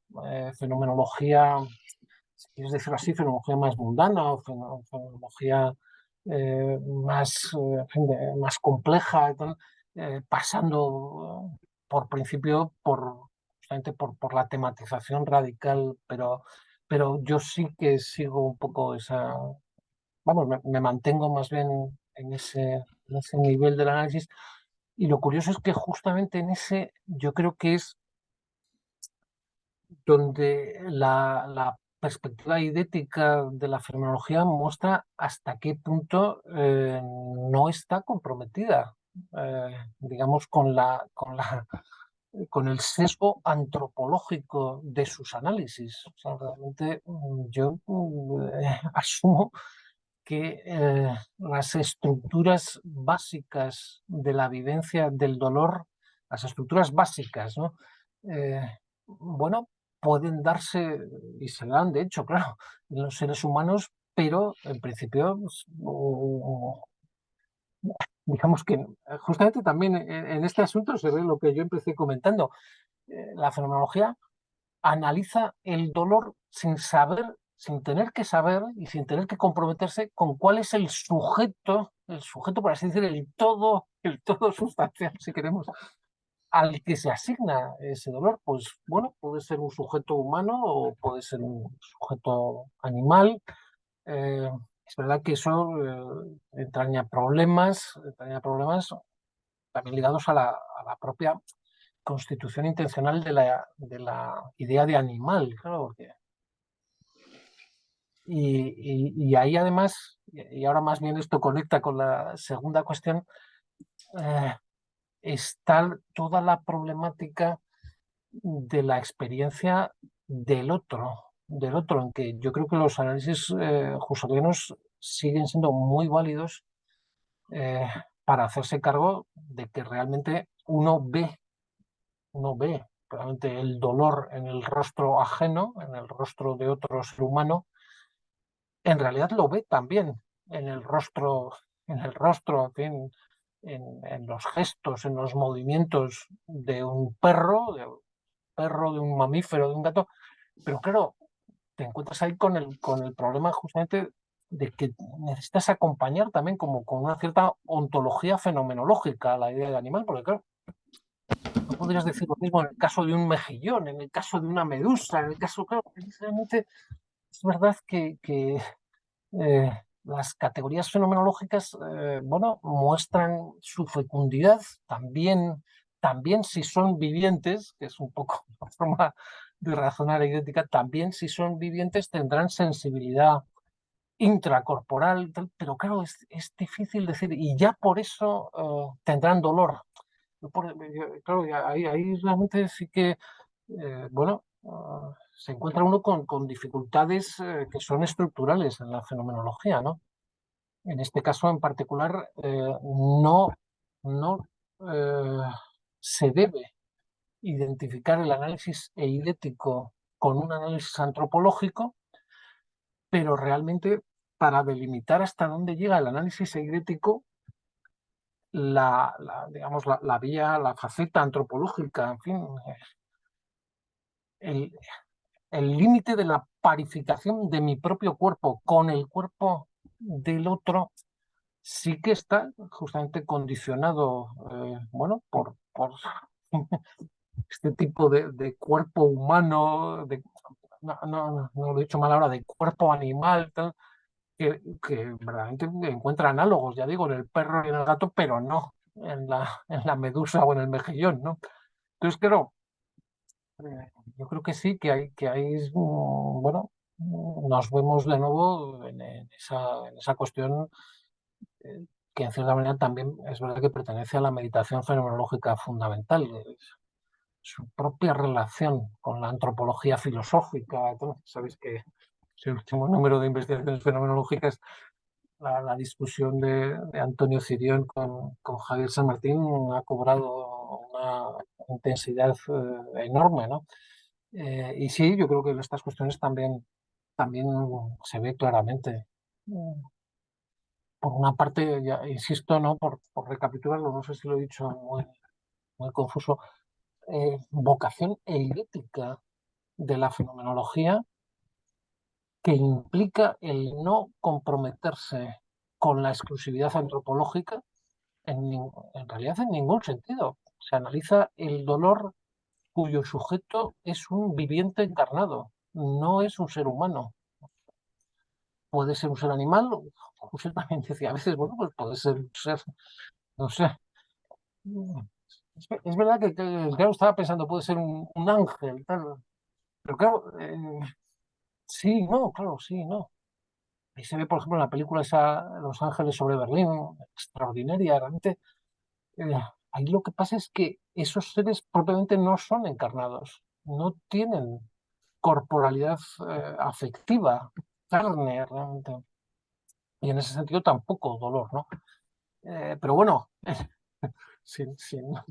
fenomenología, si quieres decirlo así, fenomenología más mundana o fenomenología en fin, más compleja, pasando por principio justamente por la tematización radical, pero yo sí que sigo un poco vamos, me mantengo más bien en ese nivel del análisis. Y lo curioso es que justamente en ese, yo creo que es donde la perspectiva idética de la fenomenología muestra hasta qué punto no está comprometida, digamos, con el sesgo antropológico de sus análisis. O sea, realmente yo asumo que las estructuras básicas de la vivencia del dolor, las estructuras básicas, ¿no? Bueno, pueden darse y se dan, de hecho, claro, en los seres humanos, pero en principio, pues, digamos que justamente también en este asunto se ve lo que yo empecé comentando. La fenomenología analiza el dolor sin saber, sin tener que saber y sin tener que comprometerse con cuál es el sujeto, por así decir, el todo sustancial, si queremos, al que se asigna ese dolor. Pues bueno, puede ser un sujeto humano o puede ser un sujeto animal. Eh, es verdad que eso entraña problemas también ligados a la propia constitución intencional de la idea de animal, claro, y ahí además, y ahora más bien esto conecta con la segunda cuestión, eh, está toda la problemática de la experiencia del otro, en que yo creo que los análisis husserlianos siguen siendo muy válidos eh, para hacerse cargo de que realmente uno ve realmente el dolor en el rostro ajeno, en el rostro de otro ser humano. En realidad lo ve también en el rostro, en los gestos, en los movimientos de un perro, de un mamífero, de un gato. Pero claro, te encuentras ahí con el problema justamente de que necesitas acompañar también como con una cierta ontología fenomenológica a la idea de animal, porque claro, no podrías decir lo mismo en el caso de un mejillón, en el caso de una medusa, en el caso, claro, precisamente es verdad que las categorías fenomenológicas, bueno, muestran su fecundidad también si son vivientes, que es un poco la forma de razonar idéntica, también si son vivientes tendrán sensibilidad intracorporal, pero claro, es difícil decir, y ya por eso tendrán dolor. Claro, ahí realmente sí que, bueno, se encuentra uno con dificultades que son estructurales en la fenomenología, ¿no? En este caso en particular, no se debe identificar el análisis eidético con un análisis antropológico, pero realmente para delimitar hasta dónde llega el análisis eidético, digamos, la vía, la faceta antropológica, en fin, el, el límite de la parificación de mi propio cuerpo con el cuerpo del otro sí que está justamente condicionado, bueno, por este tipo de cuerpo humano, no lo he dicho mal ahora, de cuerpo animal, tal, que verdaderamente encuentra análogos, ya digo, en el perro y en el gato, pero no en la medusa o en el mejillón, ¿no? Entonces, claro, yo creo que sí, que hay, bueno, nos vemos de nuevo en esa cuestión que en cierta manera también es verdad que pertenece a la meditación fenomenológica fundamental, su propia relación con la antropología filosófica. Sabéis que es el último número de investigaciones fenomenológicas, la discusión de Antonio Cirión con Javier San Martín ha cobrado una intensidad enorme, ¿no? Y sí, yo creo que en estas cuestiones también se ve claramente. Por una parte, ya insisto, ¿no? Por recapitularlo, no sé si lo he dicho muy confuso, vocación eidética de la fenomenología que implica el no comprometerse con la exclusividad antropológica en realidad en ningún sentido. Se analiza el dolor cuyo sujeto es un viviente encarnado, no es un ser humano. Puede ser un ser animal, José también decía a veces, bueno, pues puede ser un ser, no sé. Es verdad que, claro, estaba pensando, puede ser un ángel, tal, pero claro, sí, no, claro, sí, no. Ahí se ve, por ejemplo, en la película esa, Los Ángeles sobre Berlín, extraordinaria, realmente. eh, Ahí lo que pasa es que esos seres propiamente no son encarnados, no tienen corporalidad afectiva, carne, realmente. Y en ese sentido tampoco dolor, ¿no? Pero bueno, sin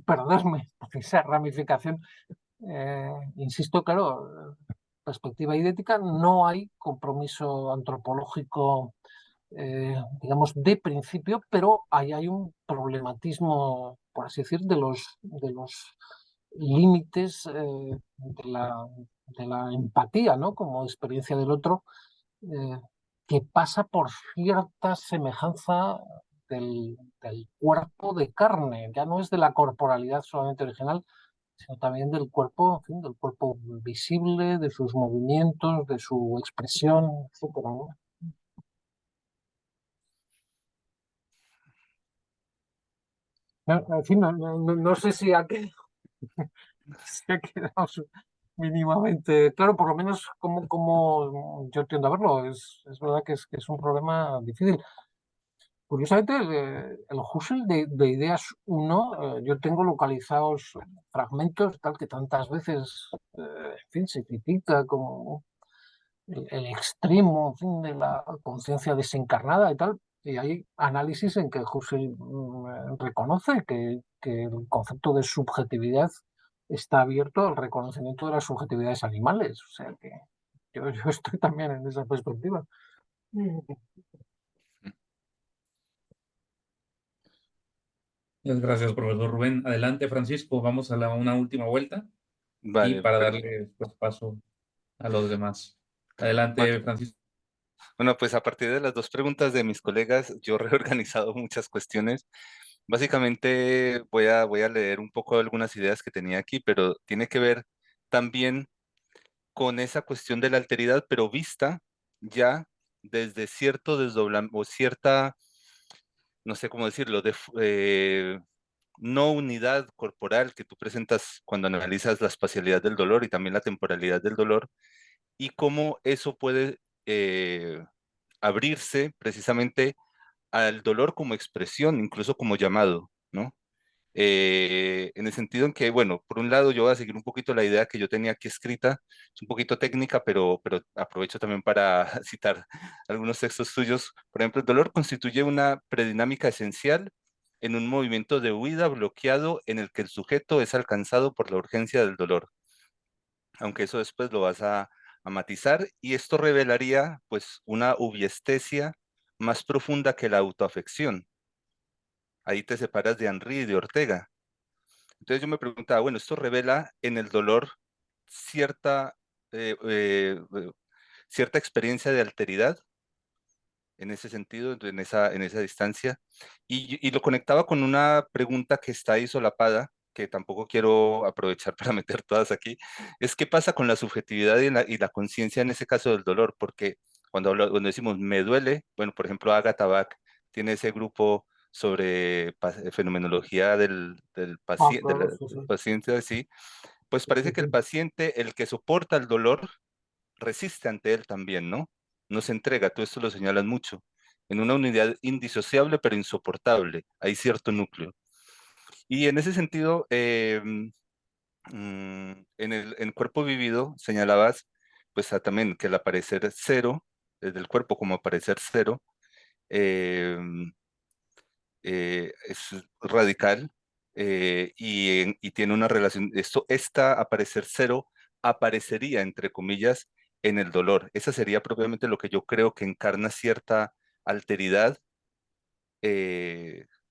perderme por esa ramificación, insisto, claro, perspectiva idética, no hay compromiso antropológico, digamos, de principio, pero ahí hay un problematismo, por así decir, de los límites de la empatía, ¿no? Como experiencia del otro, eh, que pasa por cierta semejanza del cuerpo de carne, ya no es de la corporalidad solamente original, sino también del cuerpo, en fin, del cuerpo visible, de sus movimientos, de su expresión, etcétera, ¿no? En fin, no sé si ha quedado mínimamente claro, por lo menos como yo entiendo a verlo. Es verdad que es un problema difícil. Curiosamente, el Husserl de Ideas 1, yo tengo localizados fragmentos tal que tantas veces, en fin, se critica como el extremo, en fin, de la conciencia desencarnada y tal. Y hay análisis en que Husserl reconoce que el concepto de subjetividad está abierto al reconocimiento de las subjetividades animales. O sea que yo estoy también en esa perspectiva. Muchas gracias, profesor Rubén. Adelante, Francisco, vamos a una última vuelta y Vale, para darle pues, paso a los demás. Adelante, Francisco. bueno, pues a partir de las dos preguntas de mis colegas, yo he reorganizado muchas cuestiones. Básicamente voy a leer un poco algunas ideas que tenía aquí, pero tiene que ver también con esa cuestión de la alteridad, pero vista ya desde cierto desdoblamiento o cierta, no sé cómo decirlo, no unidad corporal que tú presentas cuando analizas la espacialidad del dolor y también la temporalidad del dolor, y cómo eso puede abrirse precisamente al dolor como expresión, incluso como llamado, ¿no? En el sentido en que, bueno, por un lado yo voy a seguir un poquito la idea que yo tenía aquí escrita, es un poquito técnica, pero aprovecho también para citar algunos textos tuyos. Por ejemplo, el dolor constituye una predinámica esencial en un movimiento de huida bloqueado en el que el sujeto es alcanzado por la urgencia del dolor, aunque eso después lo vas a matizar, y esto revelaría pues una ubiestesia más profunda que la autoafección. Ahí te separas de Henry y de Ortega. Entonces yo me preguntaba, bueno, esto revela en el dolor cierta, eh, eh, eh, cierta experiencia de alteridad en ese sentido, en esa distancia, y lo conectaba con una pregunta que está ahí solapada, que tampoco quiero aprovechar para meter todas aquí, es qué pasa con la subjetividad y la conciencia en ese caso del dolor, porque cuando decimos me duele, bueno, por ejemplo, Agatha Bach tiene ese grupo sobre fenomenología Ah, claro, sí, sí. del paciente así, pues Sí, parece sí, que el sí. paciente, el que soporta el dolor, resiste ante él también, ¿no? No se entrega, tú esto lo señalas mucho. En una unidad indisociable pero insoportable, hay cierto núcleo. Y en ese sentido, en Cuerpo Vivido señalabas, pues también que el aparecer cero, desde el cuerpo como aparecer cero, eh, es radical y tiene una relación, esta aparecer cero aparecería, entre comillas, en el dolor. Esa sería propiamente lo que yo creo que encarna cierta alteridad,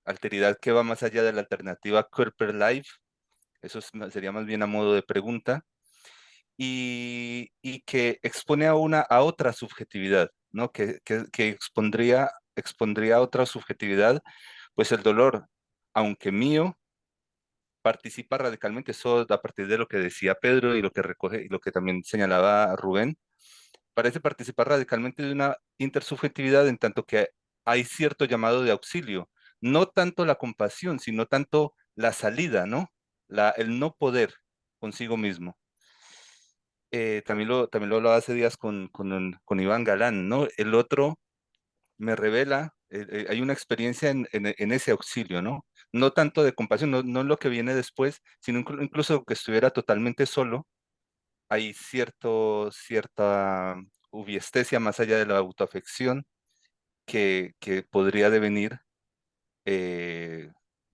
alteridad que va más allá de la alternativa Körperlife, eso sería más bien a modo de pregunta, y que expone a otra subjetividad, ¿no? Que expondría a otra subjetividad, pues el dolor, aunque mío, participa radicalmente, eso a partir de lo que decía Pedro y lo que recoge y lo que también señalaba Rubén, parece participar radicalmente de una intersubjetividad en tanto que hay cierto llamado de auxilio, no tanto la compasión, sino tanto la salida, ¿no? El no poder consigo mismo. También lo hablaba hace días con Iván Galán, ¿no? El otro me revela, hay una experiencia en ese auxilio, ¿no? No tanto de compasión, no lo que viene después, sino incluso que estuviera totalmente solo, hay cierta ubiestesia más allá de la autoafección que podría devenir eh,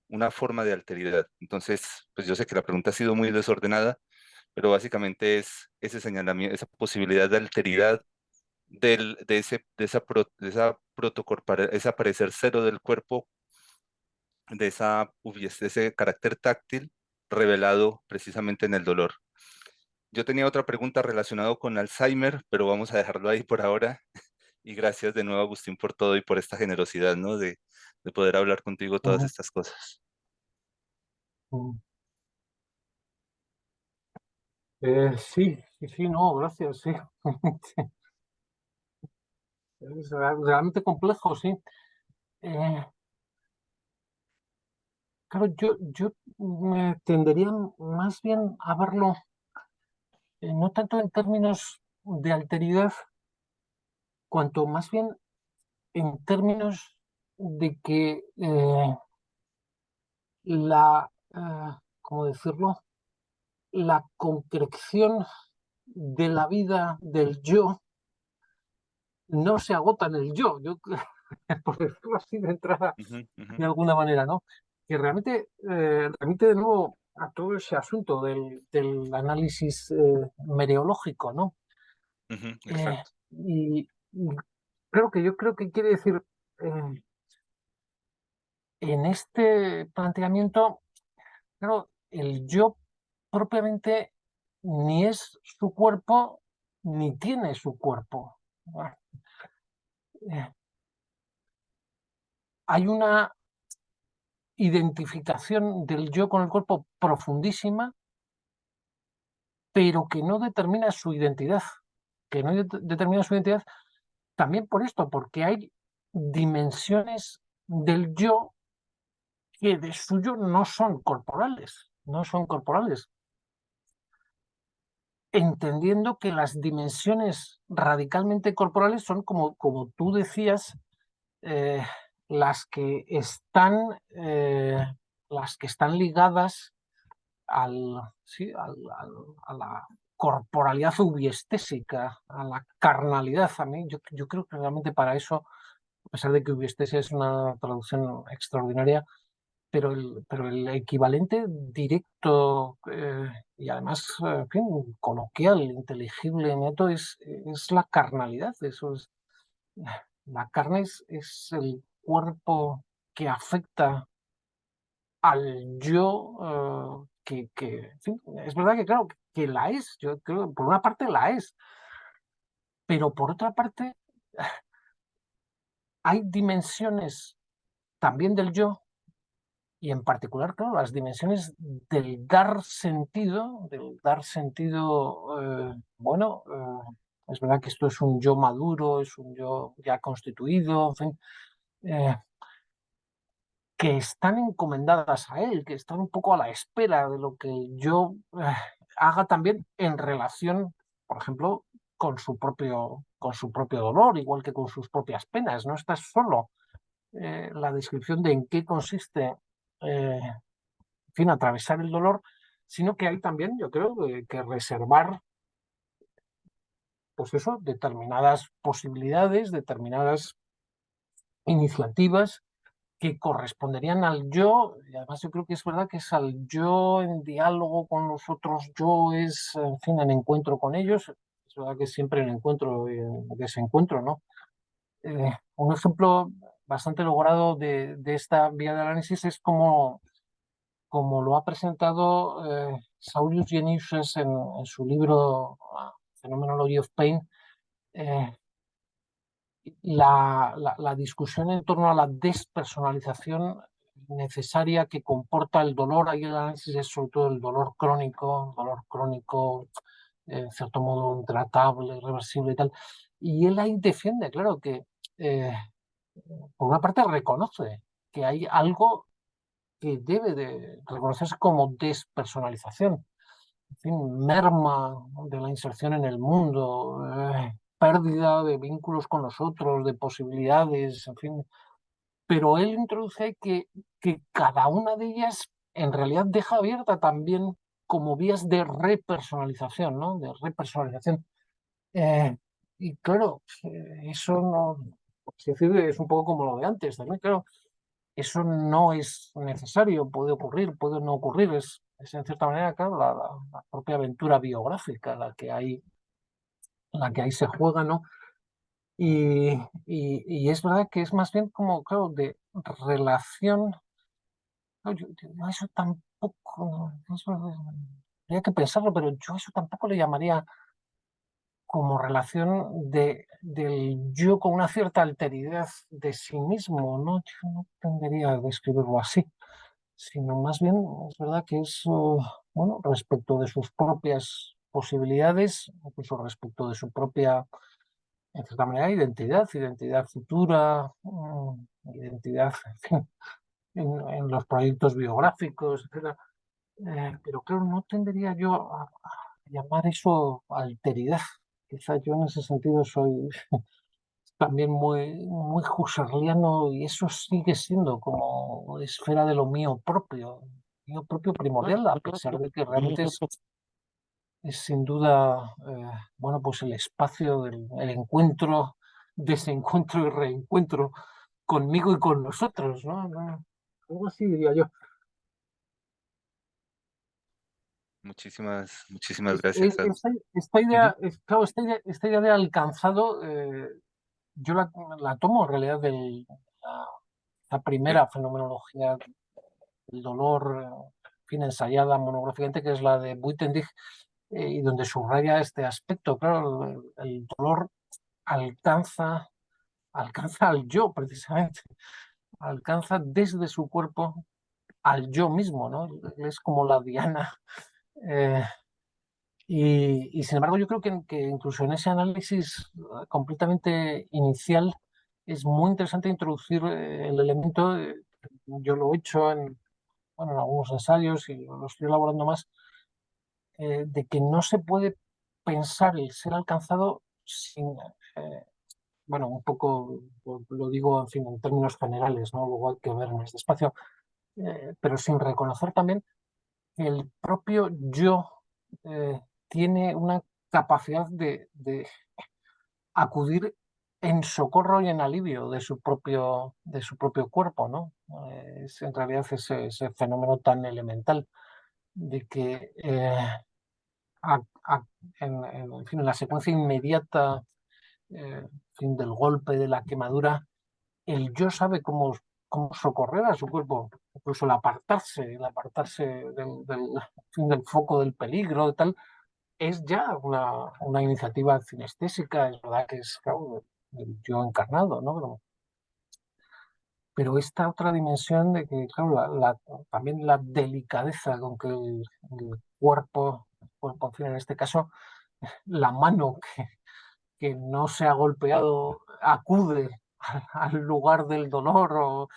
una forma de alteridad. Entonces, pues yo sé que la pregunta ha sido muy desordenada, pero básicamente es ese señalamiento, esa posibilidad de alteridad ese aparecer cero del cuerpo, de ese carácter táctil revelado precisamente en el dolor. Yo tenía otra pregunta relacionada con Alzheimer, pero vamos a dejarlo ahí por ahora. Y gracias de nuevo, Agustín, por todo y por esta generosidad, ¿no? De poder hablar contigo todas Ujú, estas cosas. ujú. Sí, sí, sí, no, gracias, sí. Es realmente complejo, sí. Eh, claro, yo me tendería más bien a verlo, no tanto en términos de alteridad, cuanto más bien en términos de que ¿cómo decirlo? La concreción de la vida del yo no se agota en el yo, por decirlo así de entrada, Ujú, ujú, de alguna manera, ¿no? Que realmente remite de nuevo a todo ese asunto del análisis mereológico, ¿no? ujú, Eh, exacto. y yo creo que quiere decir, eh, en este planteamiento, claro, el yo propiamente ni es su cuerpo ni tiene su cuerpo. Bueno, eh, hay una identificación del yo con el cuerpo profundísima, pero que no determina su identidad, que no determina su identidad también por esto, porque hay dimensiones del yo que de suyo no son corporales, no son corporales. entendiendo que las dimensiones radicalmente corporales son, como tú decías, eh, las que están, ligadas sí, a la corporalidad ubiestésica, a la carnalidad. A mí, yo creo que realmente para eso, a pesar de que ubiestesia es una traducción extraordinaria, pero el equivalente directo y además en fin, coloquial, inteligible, inmediato, es la carnalidad. Eso es, la carne es el cuerpo que afecta al yo, en fin, es verdad que claro, que la es, yo creo, por una parte la es, pero por otra parte hay dimensiones también del yo, y en particular, claro, las dimensiones del dar sentido, bueno, es verdad que esto es un yo maduro, es un yo ya constituido, en fin, eh, que están encomendadas a él, que están un poco a la espera de lo que yo haga también en relación, por ejemplo, con su propio dolor, igual que con sus propias penas. No está solo la descripción de en qué consiste, en fin, atravesar el dolor, sino que hay también, yo creo, que reservar, pues eso, determinadas posibilidades, determinadas iniciativas que corresponderían al yo, y además yo creo que es verdad que es al yo en diálogo con los otros yoes, en fin, en encuentro con ellos. Es verdad que siempre en encuentro y en desencuentro, ¿no? Un ejemplo bastante logrado de esta vía de análisis es como lo ha presentado Saurius Geniuses en su libro Phenomenology of Pain, eh, la discusión en torno a la despersonalización necesaria que comporta el dolor. Ahí el análisis es sobre todo el dolor crónico, en cierto modo intratable, irreversible y tal. Y él ahí defiende, claro, que eh, por una parte reconoce que hay algo que debe de reconocerse como despersonalización, en fin, merma de la inserción en el mundo, pérdida de vínculos con los otros, de posibilidades, en fin. Pero él introduce ahí que cada una de ellas en realidad deja abierta también como vías de repersonalización, ¿no? De repersonalización. Eh, y claro, eso no, es decir, es un poco como lo de antes también, claro, eso no es necesario, puede ocurrir, puede no ocurrir, es en cierta manera, claro, la propia aventura biográfica la que ahí se juega, ¿no? Y es verdad que es más bien como, claro, de relación. No, yo eso tampoco, habría que pensarlo, pero yo eso tampoco le llamaría como relación del yo con una cierta alteridad de sí mismo, ¿no? Yo no tendería a describirlo así, sino más bien es verdad que es, bueno, respecto de sus propias posibilidades, incluso respecto de su propia, en cierta manera, identidad futura, identidad, en fin, en los proyectos biográficos, etcétera. Pero claro, no tendería yo a llamar eso alteridad. Quizá yo en ese sentido soy también muy husserliano y eso sigue siendo como esfera de lo mío propio primordial, a pesar de que realmente es sin duda, bueno, pues el espacio del el encuentro, desencuentro y reencuentro conmigo y con nosotros, ¿no? Algo así diría yo. Muchísimas gracias, Esta Ujú. idea, claro, esta idea de alcanzado, yo la tomo en realidad de la Sí, primera fenomenología del dolor, en fin, ensayada monográficamente, que es la de Buitendijk, y donde subraya este aspecto. Claro, el dolor alcanza, alcanza al yo, precisamente, alcanza desde su cuerpo al yo mismo, ¿no? Es como la diana. eh, y sin embargo, yo creo que incluso en ese análisis completamente inicial es muy interesante introducir el elemento, yo lo he hecho bueno, en algunos ensayos y lo estoy elaborando más, de que no se puede pensar el ser alcanzado sin, bueno, un poco lo digo, en fin, en términos generales, ¿no? Luego hay que ver más despacio, pero sin reconocer también que el propio yo tiene una capacidad de acudir en socorro y en alivio de su propio cuerpo, ¿no? Es en realidad ese fenómeno tan elemental de que a- a- en fin, en la secuencia inmediata, en fin, del golpe, de la quemadura, el yo sabe cómo socorrer a su cuerpo, incluso el apartarse en fin, del foco del peligro, tal, es ya una iniciativa cinestésica, es verdad que es, claro, el yo encarnado, ¿no? Pero esta otra dimensión de que, claro, también la delicadeza con que el cuerpo, en fin, en este caso, la mano que no se ha golpeado acude al lugar del dolor o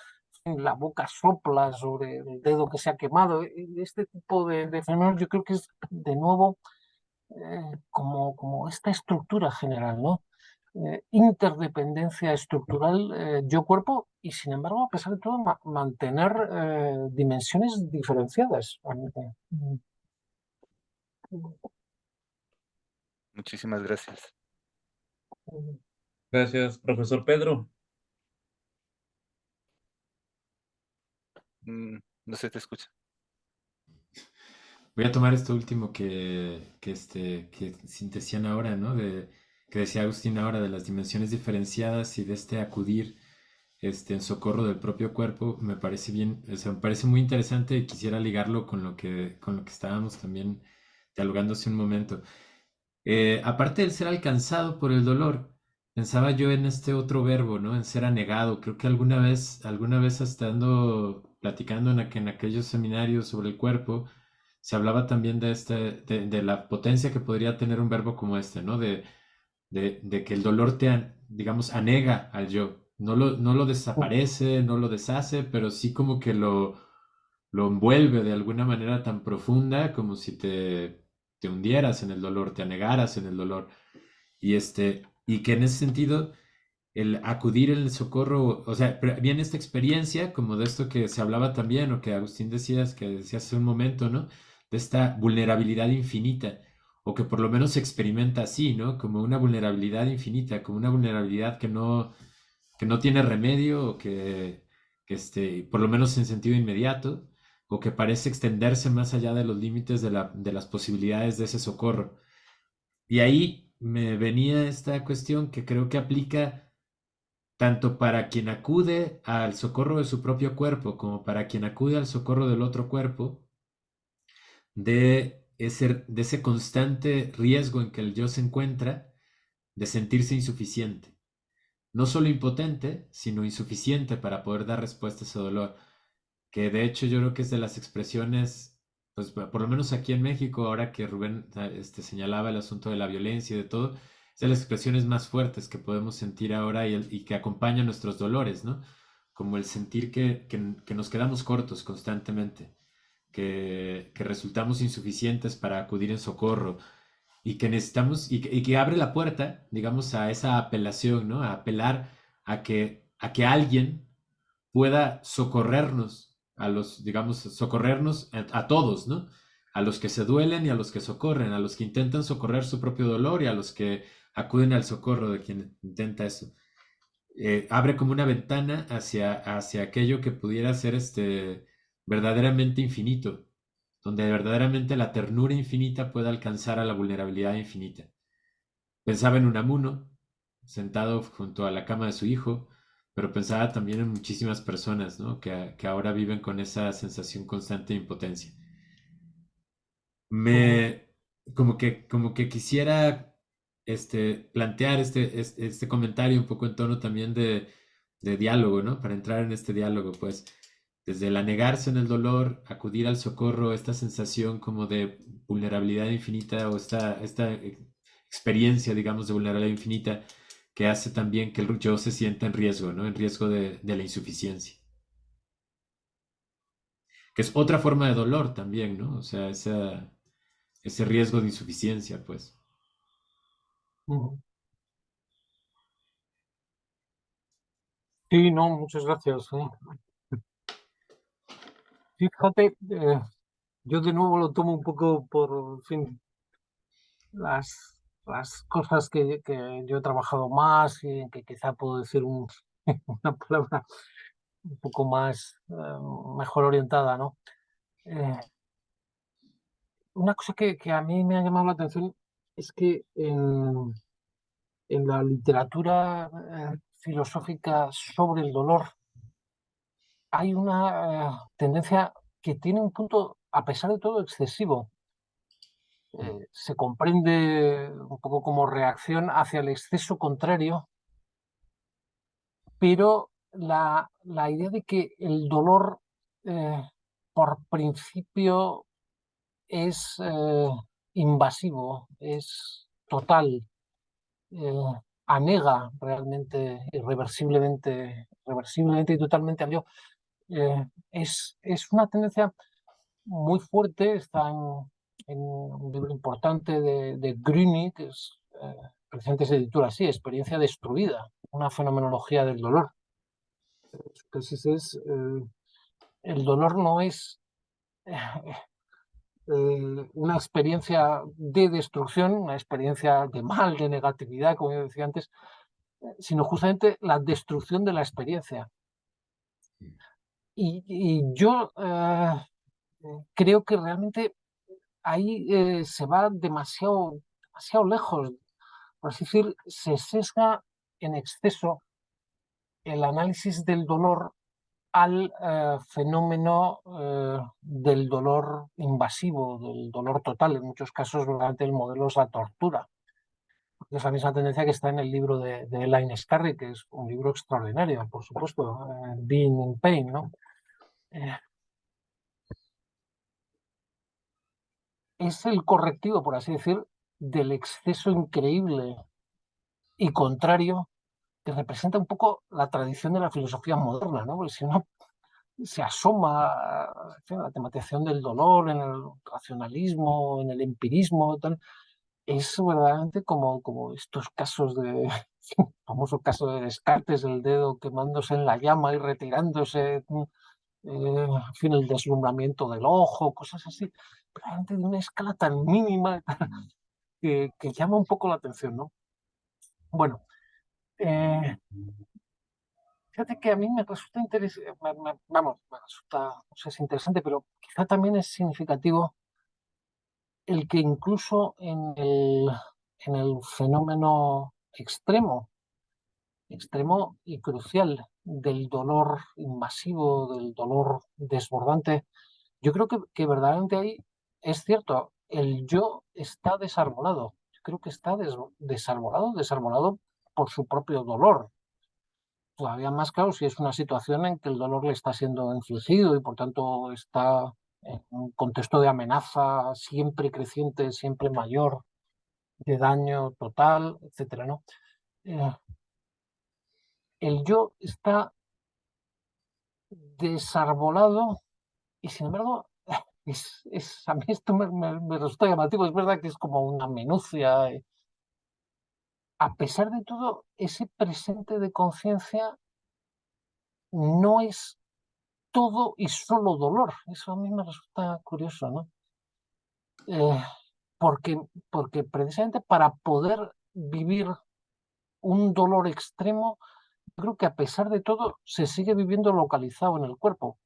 en la boca sopla sobre el dedo que se ha quemado. Este tipo de fenómenos yo creo que es de nuevo como esta estructura general, ¿no? Interdependencia estructural yo-cuerpo y sin embargo, a pesar de todo, mantener dimensiones diferenciadas. Muchísimas gracias. Gracias, profesor Pedro. No se te escucha. Voy a tomar esto último que decían ahora, ¿no? Que decía Agustín ahora de las dimensiones diferenciadas y de este acudir en socorro del propio cuerpo. Me parece bien, o sea, me parece muy interesante y quisiera ligarlo con lo que estábamos también dialogando hace un momento. Aparte del ser alcanzado por el dolor, pensaba yo en este otro verbo, ¿no? En ser anegado. Creo que alguna vez estando platicando en aquellos seminarios sobre el cuerpo, se hablaba también de la potencia que podría tener un verbo como este, ¿no? De que el dolor digamos, anega al yo. No lo desaparece, no lo deshace, pero sí como que lo envuelve de alguna manera tan profunda como si te hundieras en el dolor, te anegaras en el dolor. Y que en ese sentido, el acudir en el socorro, o sea, viene esta experiencia como de esto que se hablaba también, o que Agustín que decías hace un momento, ¿no? De esta vulnerabilidad infinita, o que por lo menos se experimenta así, ¿no? Como una vulnerabilidad infinita, como una vulnerabilidad que no tiene remedio, o por lo menos en sentido inmediato, o que parece extenderse más allá de los límites de las posibilidades de ese socorro. Y ahí me venía esta cuestión que creo que aplica tanto para quien acude al socorro de su propio cuerpo como para quien acude al socorro del otro cuerpo, de ese constante riesgo en que el yo se encuentra de sentirse insuficiente. No solo impotente, sino insuficiente para poder dar respuesta a ese dolor, que de hecho yo creo que es de las expresiones, pues por lo menos aquí en México, ahora que Rubén señalaba el asunto de la violencia y de todo, es de las expresiones más fuertes que podemos sentir ahora y que acompañan nuestros dolores, ¿no? Como el sentir que nos quedamos cortos constantemente, que resultamos insuficientes para acudir en socorro y que necesitamos, y que abre la puerta, digamos, a esa apelación, ¿no? A apelar a que alguien pueda socorrernos, digamos, socorrernos a todos, ¿no? A los que se duelen y a los que socorren, a los que intentan socorrer su propio dolor y a los que acuden al socorro de quien intenta eso. Abre como una ventana hacia aquello que pudiera ser verdaderamente infinito, donde verdaderamente la ternura infinita pueda alcanzar a la vulnerabilidad infinita. Pensaba en Unamuno, sentado junto a la cama de su hijo, pero pensaba también en muchísimas personas, ¿no? Que ahora viven con esa sensación constante de impotencia. Me, como que quisiera plantear este comentario un poco en tono también de diálogo, ¿no? Para entrar en este diálogo, pues, desde el anegarse en el dolor, acudir al socorro, esta sensación como de vulnerabilidad infinita o esta experiencia, digamos, de vulnerabilidad infinita que hace también que el yo se sienta en riesgo, ¿no? En riesgo de la insuficiencia. Que es otra forma de dolor también, ¿no? O sea, ese riesgo de insuficiencia, pues. Ujú. Sí, no, muchas gracias. Fíjate, yo de nuevo lo tomo un poco por, en fin, las cosas que yo he trabajado más y en que quizá puedo decir una palabra un poco más mejor orientada, ¿no? Eh, una cosa que a mí me ha llamado la atención es que en la literatura filosófica sobre el dolor hay una tendencia que tiene un punto, a pesar de todo, excesivo. Se comprende un poco como reacción hacia el exceso contrario, pero la idea de que el dolor por principio es invasivo, es total, eh, anega realmente, irreversiblemente y totalmente al yo. Es una tendencia muy fuerte, está en un libro importante de Gruny, que es precisamente se titula así, Experiencia destruida, una fenomenología del dolor. Su tesis es, el dolor no es una experiencia de destrucción, una experiencia de mal, de negatividad, como yo decía antes, sino justamente la destrucción de la experiencia. Y yo creo que realmente ahí se va demasiado lejos, por así decir, se sesga en exceso el análisis del dolor al fenómeno del dolor invasivo, del dolor total. En muchos casos, durante el modelo es la tortura. Es la misma tendencia que está en el libro de Elaine Scarry, que es un libro extraordinario, por supuesto, Being in Pain, ¿no? Eh, es el correctivo, por así decir, del exceso increíble y contrario que representa un poco la tradición de la filosofía moderna, ¿no? Porque si uno se asoma en fin, a la tematización del dolor, en el racionalismo, en el empirismo, tal, es verdaderamente como estos casos de, famoso caso de Descartes, el dedo quemándose en la llama y retirándose, en fin, el deslumbramiento del ojo, cosas así, realmente de una escala tan mínima que llama un poco la atención, ¿no? Bueno, eh, fíjate que a mí me resulta interesante, vamos, me resulta, no sé si interesante, pero quizá también es significativo el que incluso en el fenómeno extremo y crucial del dolor invasivo, del dolor desbordante, yo creo que verdaderamente ahí es cierto, el yo está desarbolado. Yo creo que está desarbolado por su propio dolor. Todavía más claro si es una situación en que el dolor le está siendo infligido y por tanto está en un contexto de amenaza siempre creciente, siempre mayor, de daño total, etcétera, ¿no? Eh, el yo está desarbolado y sin embargo a mí esto me resulta llamativo, es verdad que es como una minucia. A pesar de todo, ese presente de conciencia no es todo y solo dolor. Eso a mí me resulta curioso, ¿no? Eh, porque, porque precisamente para poder vivir un dolor extremo, creo que a pesar de todo se sigue viviendo localizado en el cuerpo.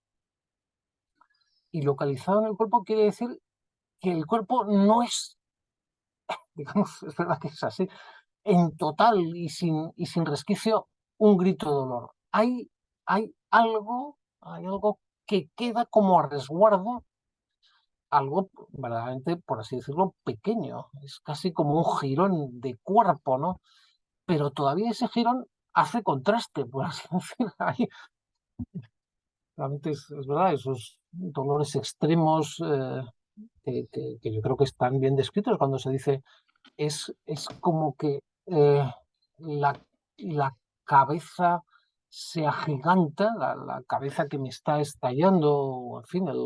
Y localizado en el cuerpo quiere decir que el cuerpo no es, digamos, es verdad que es así, en total y sin resquicio, un grito de dolor. Hay algo que queda como a resguardo, algo verdaderamente, por así decirlo, pequeño. Es casi como un jirón de cuerpo, ¿no? Pero todavía ese jirón hace contraste, por así decirlo. Realmente es verdad, esos dolores extremos que yo creo que están bien descritos cuando se dice es como que la, la cabeza se agiganta, la cabeza que me está estallando, o, en fin, el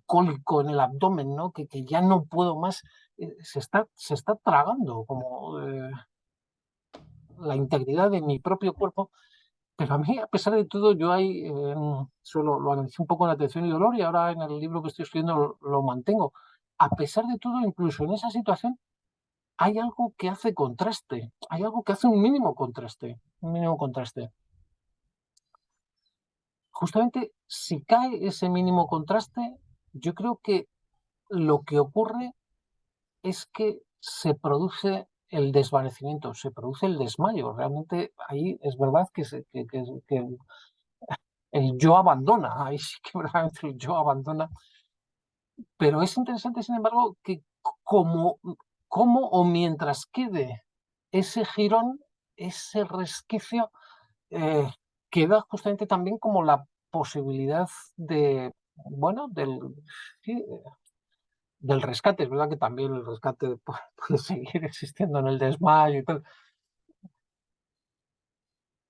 cólico en el abdomen, ¿no? Que ya no puedo más se está tragando como la integridad de mi propio cuerpo, pero a mí, a pesar de todo, yo ahí solo lo analicé un poco en Atención y Dolor y ahora en el libro que estoy escribiendo lo mantengo. A pesar de todo, incluso en esa situación, hay algo que hace contraste, hay algo que hace un mínimo contraste, un mínimo contraste. Justamente, si cae ese mínimo contraste, yo creo que lo que ocurre es que se produce el desvanecimiento, se produce el desmayo. Realmente ahí es verdad que el yo abandona, ahí sí que verdaderamente el yo abandona, pero es interesante, sin embargo, que como o mientras quede ese jirón, ese resquicio, eh, queda justamente también como la posibilidad de, bueno, sí, del rescate. Es verdad que también el rescate puede seguir existiendo en el desmayo y tal.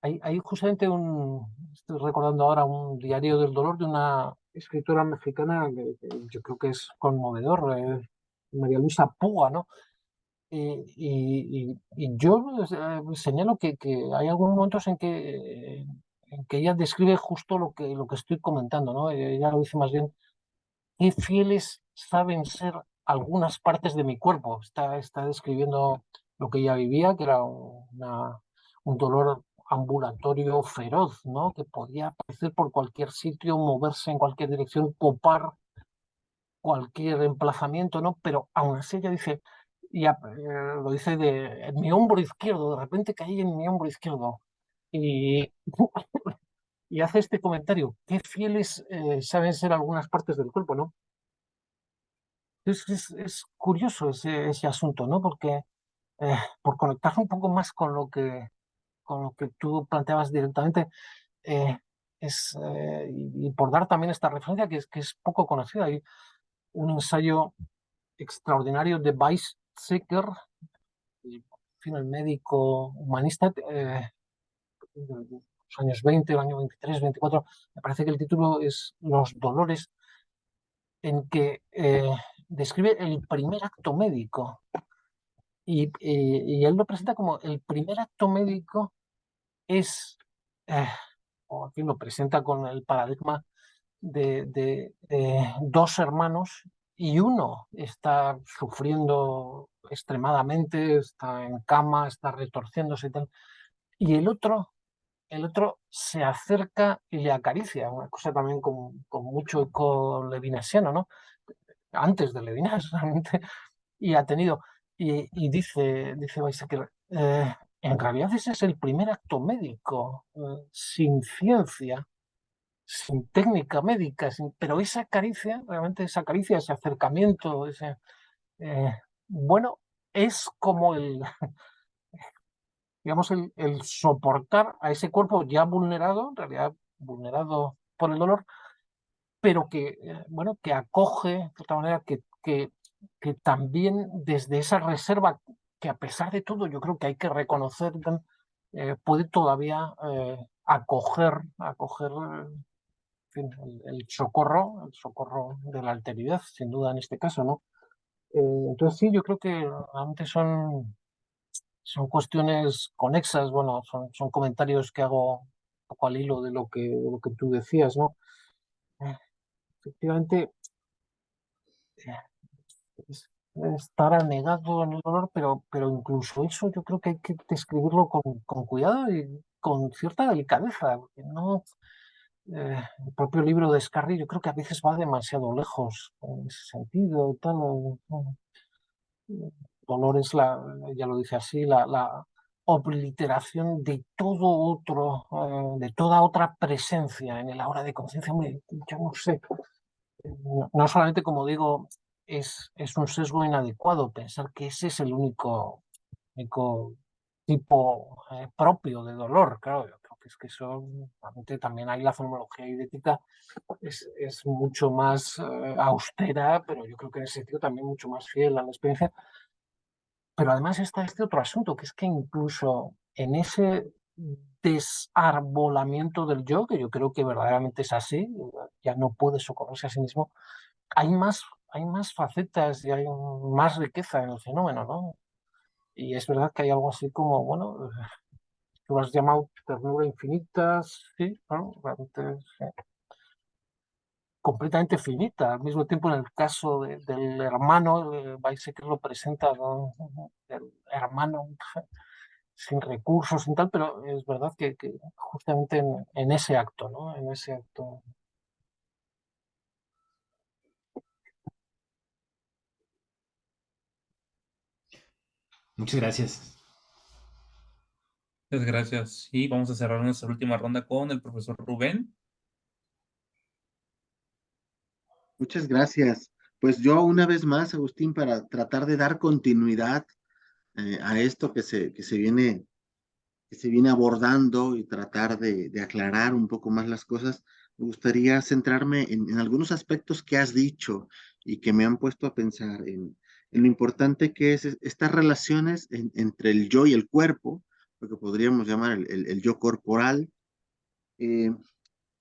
Hay justamente estoy recordando ahora un diario del dolor de una escritora mexicana que yo creo que es conmovedor, María Luisa Puga, ¿no? Y yo señalo que hay algunos momentos en que ella describe justo lo que estoy comentando, ¿no? Ella lo dice más bien, qué fieles saben ser algunas partes de mi cuerpo. Está describiendo lo que ella vivía, que era un dolor ambulatorio feroz, ¿no? Que podía aparecer por cualquier sitio, moverse en cualquier dirección, copar cualquier emplazamiento, ¿no? Pero aún así ella dice, lo dice en mi hombro izquierdo, de repente caí en mi hombro izquierdo. Y, y hace este comentario, qué fieles saben ser algunas partes del cuerpo, ¿no? Es curioso ese asunto, ¿no? Porque por conectar un poco más con lo que tú planteabas directamente, eh, y por dar también esta referencia que es poco conocida. Hay un ensayo extraordinario de Weizsäcker, en fin, el médico humanista, de los años 20, el año 23, 24, me parece que el título es Los dolores, en que describe el primer acto médico. Y él lo presenta como el primer acto médico es, eh, o en fin, lo presenta con el paradigma de dos hermanos y uno está sufriendo extremadamente, está en cama, está retorciéndose y tal, y el otro se acerca y le acaricia, una cosa también con mucho eco levinasiano, ¿no? Antes de Levinas, realmente, y ha tenido, dice Weizsäcker, en realidad ese es el primer acto médico, sin ciencia, sin técnica médica, pero esa caricia, realmente esa caricia, ese acercamiento, eh, bueno, es como digamos, el soportar a ese cuerpo ya vulnerado, en realidad vulnerado por el dolor, pero que, bueno, que acoge, de otra manera, que también desde esa reserva, que a pesar de todo yo creo que hay que reconocer, puede todavía acoger fin, el socorro de la alteridad, sin duda en este caso, ¿no? Entonces sí, yo creo que realmente son cuestiones conexas, bueno, son comentarios que hago un poco al hilo de lo que tú decías, ¿no? Eh, Efectivamente, es estar anegado en el dolor, pero incluso eso yo creo que hay que describirlo con cuidado y con cierta delicadeza, porque no, el propio libro de Scarry yo creo que a veces va demasiado lejos en ese sentido y tal. Dolor es ya lo dice así, la obliteración de todo otro, de toda otra presencia en el ahora de conciencia. Hombre, yo no sé, no solamente, como digo, es un sesgo inadecuado pensar que ese es el único tipo propio de dolor. Claro, yo creo que es que eso, realmente también hay la fenomenología idética, es mucho más austera, pero yo creo que en ese sentido también mucho más fiel a la experiencia. Pero además está este otro asunto, que es que incluso en ese desarbolamiento del yo, que yo creo que verdaderamente es así, ya no puede socorrerse a sí mismo, hay más, hay más facetas y hay más riqueza en el fenómeno, ¿no? Y es verdad que hay algo así como, bueno, tú has llamado ternura infinita, sí, claro, realmente es completamente finita. Al mismo tiempo, en el caso del hermano, Weizsäcker lo presenta, ¿no? El hermano sin recursos, sin tal, pero es verdad que justamente en ese acto, ¿no? En ese acto. Muchas gracias. Muchas gracias. Y vamos a cerrar nuestra última ronda con el profesor Rubén. Muchas gracias. Pues yo una vez más, Agustín, para tratar de dar continuidad a esto que se viene abordando y tratar de aclarar un poco más las cosas, me gustaría centrarme en algunos aspectos que has dicho y que me han puesto a pensar en lo importante que es estas relaciones entre el yo y el cuerpo, lo que podríamos llamar el yo corporal. eh,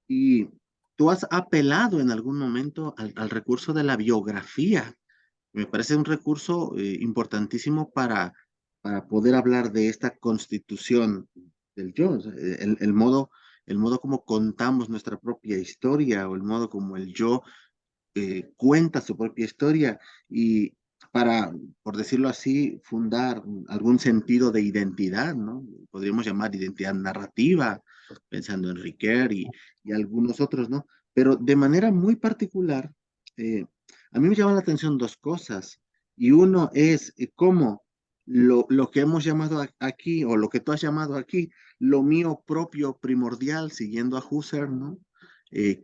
y tú has apelado en algún momento al recurso de la biografía. Me parece un recurso importantísimo para poder hablar de esta constitución del yo, o sea, el modo como contamos nuestra propia historia o el modo como el yo cuenta su propia historia y para, por decirlo así, fundar algún sentido de identidad, ¿no? Podríamos llamar identidad narrativa, pensando en Ricoeur y algunos otros, ¿no? Pero de manera muy particular, a mí me llaman la atención dos cosas. Y uno es cómo lo que hemos llamado aquí, o lo que tú has llamado aquí, lo mío propio primordial, siguiendo a Husserl, ¿no?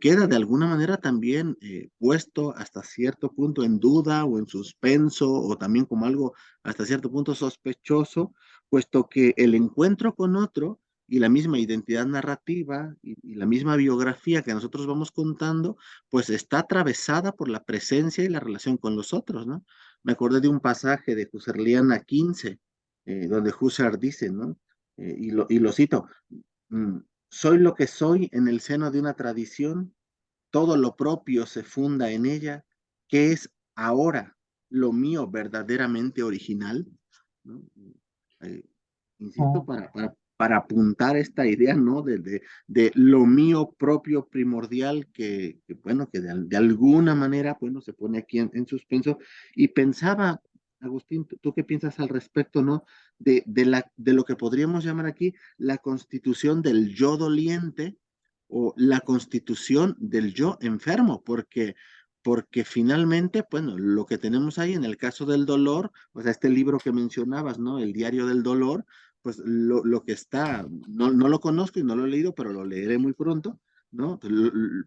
Queda de alguna manera también puesto hasta cierto punto en duda o en suspenso o también como algo hasta cierto punto sospechoso, puesto que el encuentro con otro y la misma identidad narrativa y la misma biografía que nosotros vamos contando, pues está atravesada por la presencia y la relación con los otros, ¿no? Me acordé de un pasaje de Husserliana 15, donde Husserl dice, ¿no? Y lo cito, mm, soy lo que soy en el seno de una tradición, todo lo propio se funda en ella, que es ahora lo mío verdaderamente original, ¿no? Eh, insisto, para apuntar esta idea, ¿no? De lo mío propio primordial bueno, que de alguna manera, bueno, se pone aquí en suspenso. Y pensaba, Agustín, ¿tú qué piensas al respecto, ¿no? De lo que podríamos llamar aquí la constitución del yo doliente o la constitución del yo enfermo, porque finalmente, bueno, lo que tenemos ahí en el caso del dolor, o sea, este libro que mencionabas, ¿no? El diario del dolor, pues lo que está, no lo conozco y no lo he leído, pero lo leeré muy pronto, ¿no?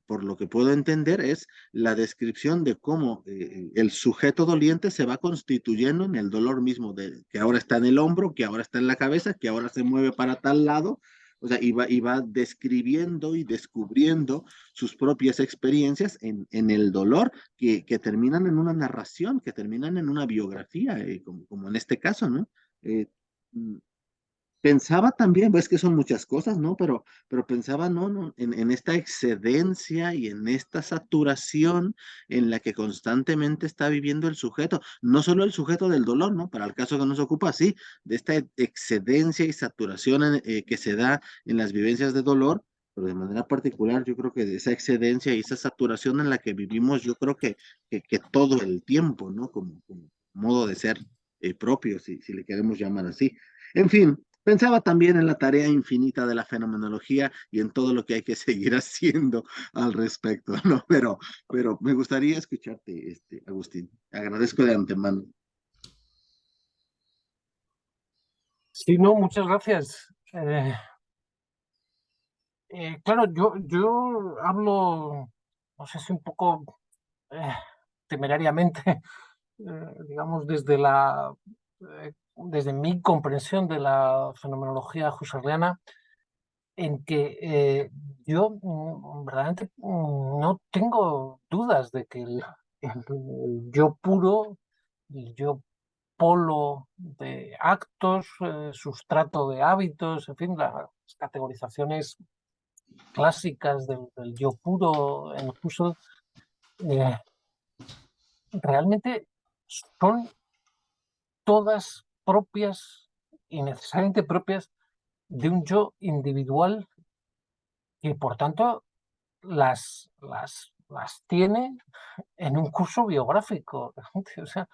Por lo que puedo entender es la descripción de cómo el sujeto doliente se va constituyendo en el dolor mismo, que ahora está en el hombro, que ahora está en la cabeza, que ahora se mueve para tal lado, o sea, y va describiendo y descubriendo sus propias experiencias en el dolor que terminan en una narración, que terminan en una biografía, como en este caso, ¿no? Eh, mm, Pensaba también, pues que son muchas cosas, ¿no? Pero pensaba, no, en esta excedencia y en esta saturación en la que constantemente está viviendo el sujeto, no solo el sujeto del dolor, ¿no? Para el caso que nos ocupa, sí, de esta excedencia y saturación que se da en las vivencias de dolor, pero de manera particular yo creo que de esa excedencia y esa saturación en la que vivimos, yo creo que todo el tiempo, ¿no? Como modo de ser propio, si le queremos llamar así. En fin, pensaba también en la tarea infinita de la fenomenología y en todo lo que hay que seguir haciendo al respecto, ¿no? Pero me gustaría escucharte, Agustín. Agradezco de antemano. Sí, no, muchas gracias. Claro, yo hablo, no sé si un poco eh, temerariamente, digamos, desde mi comprensión de la fenomenología husserliana, en que yo verdaderamente no tengo dudas de que el yo puro, el yo polo de actos, sustrato de hábitos, en fin, las categorizaciones clásicas del yo puro en Husserl, eh, realmente son todas propias y necesariamente propias de un yo individual que, por tanto, las tiene en un curso biográfico. O sea,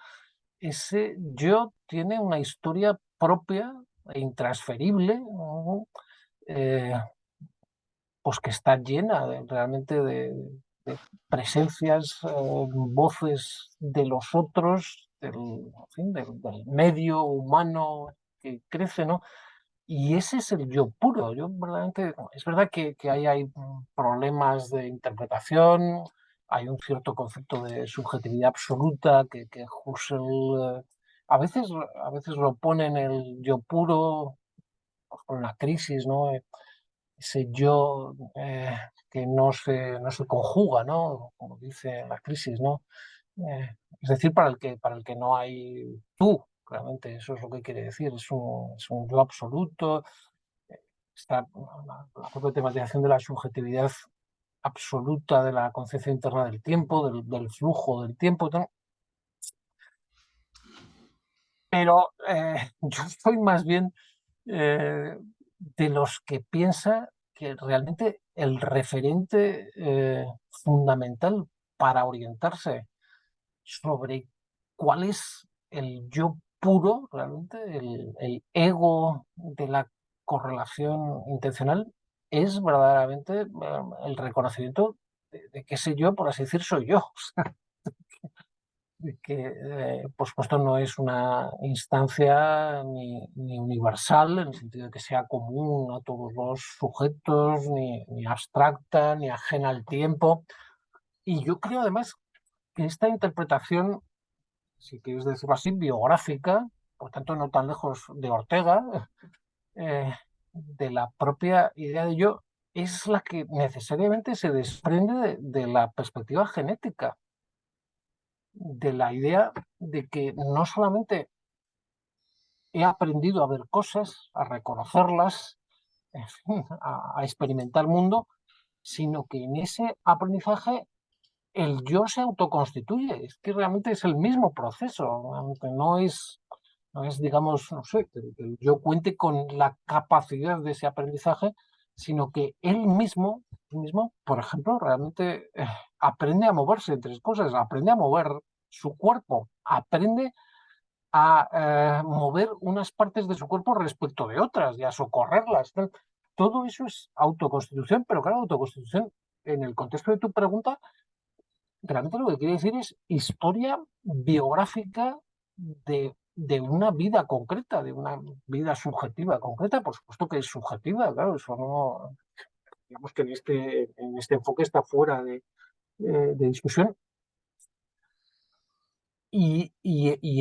ese yo tiene una historia propia e intransferible, ¿no? Eh, pues que está llena realmente de presencias, voces de los otros, en fin, del medio humano que crece, ¿no? Y ese es el yo puro. Yo verdaderamente, es verdad que ahí hay problemas de interpretación, hay un cierto concepto de subjetividad absoluta que Husserl a veces lo pone en el yo puro, con la crisis, ¿no? Ese yo que no se conjuga, ¿no? Como dice la crisis, ¿no? Es decir, para el que no hay tú, realmente, eso es lo que quiere decir, es un yo absoluto. Está la propia tematización de la subjetividad absoluta de la concepción interna del tiempo, del flujo del tiempo, ¿no? Pero yo soy más bien de los que piensa que realmente el referente fundamental para orientarse sobre cuál es el yo puro, realmente, el ego de la correlación intencional, es verdaderamente el reconocimiento de que ese yo, por así decir, soy yo. De que, por supuesto, no es una instancia ni universal, en el sentido de que sea común a todos los sujetos, ni abstracta, ni ajena al tiempo. Y yo creo, además, que esta interpretación, si quieres decirlo así, biográfica, por tanto no tan lejos de Ortega, eh, de la propia idea de yo, es la que necesariamente se desprende de la perspectiva genética, de la idea de que no solamente he aprendido a ver cosas, a reconocerlas, en fin, a experimentar el mundo, sino que en ese aprendizaje el yo se autoconstituye. Es que realmente es el mismo proceso, aunque no es, digamos, no sé, que el yo cuente con la capacidad de ese aprendizaje, sino que él mismo, por ejemplo, realmente aprende a moverse entre cosas, aprende a mover su cuerpo, aprende a mover unas partes de su cuerpo respecto de otras y a socorrerlas. Todo eso es autoconstitución, pero claro, autoconstitución, en el contexto de tu pregunta, realmente lo que quiere decir es historia biográfica de una vida concreta, de una vida subjetiva concreta. Por supuesto que es subjetiva, claro, eso no, digamos que en este enfoque está fuera de discusión. Y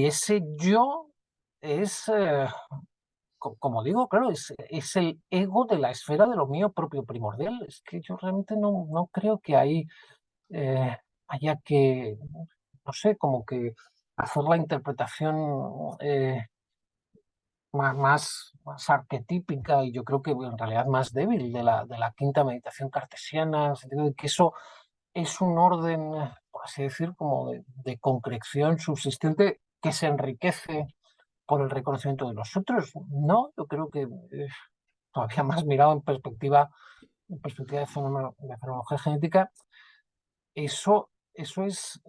ese yo es, como digo, claro, es el ego de la esfera de lo mío propio primordial. Es que yo realmente no creo que ahí haya que, no sé, como que hacer la interpretación más arquetípica y yo creo que en realidad más débil de la quinta meditación cartesiana, en el sentido de que eso es un orden, por así decir, como de concreción subsistente que se enriquece por el reconocimiento de los otros. No, yo creo que todavía más mirado en perspectiva de fenomenología genética, eso es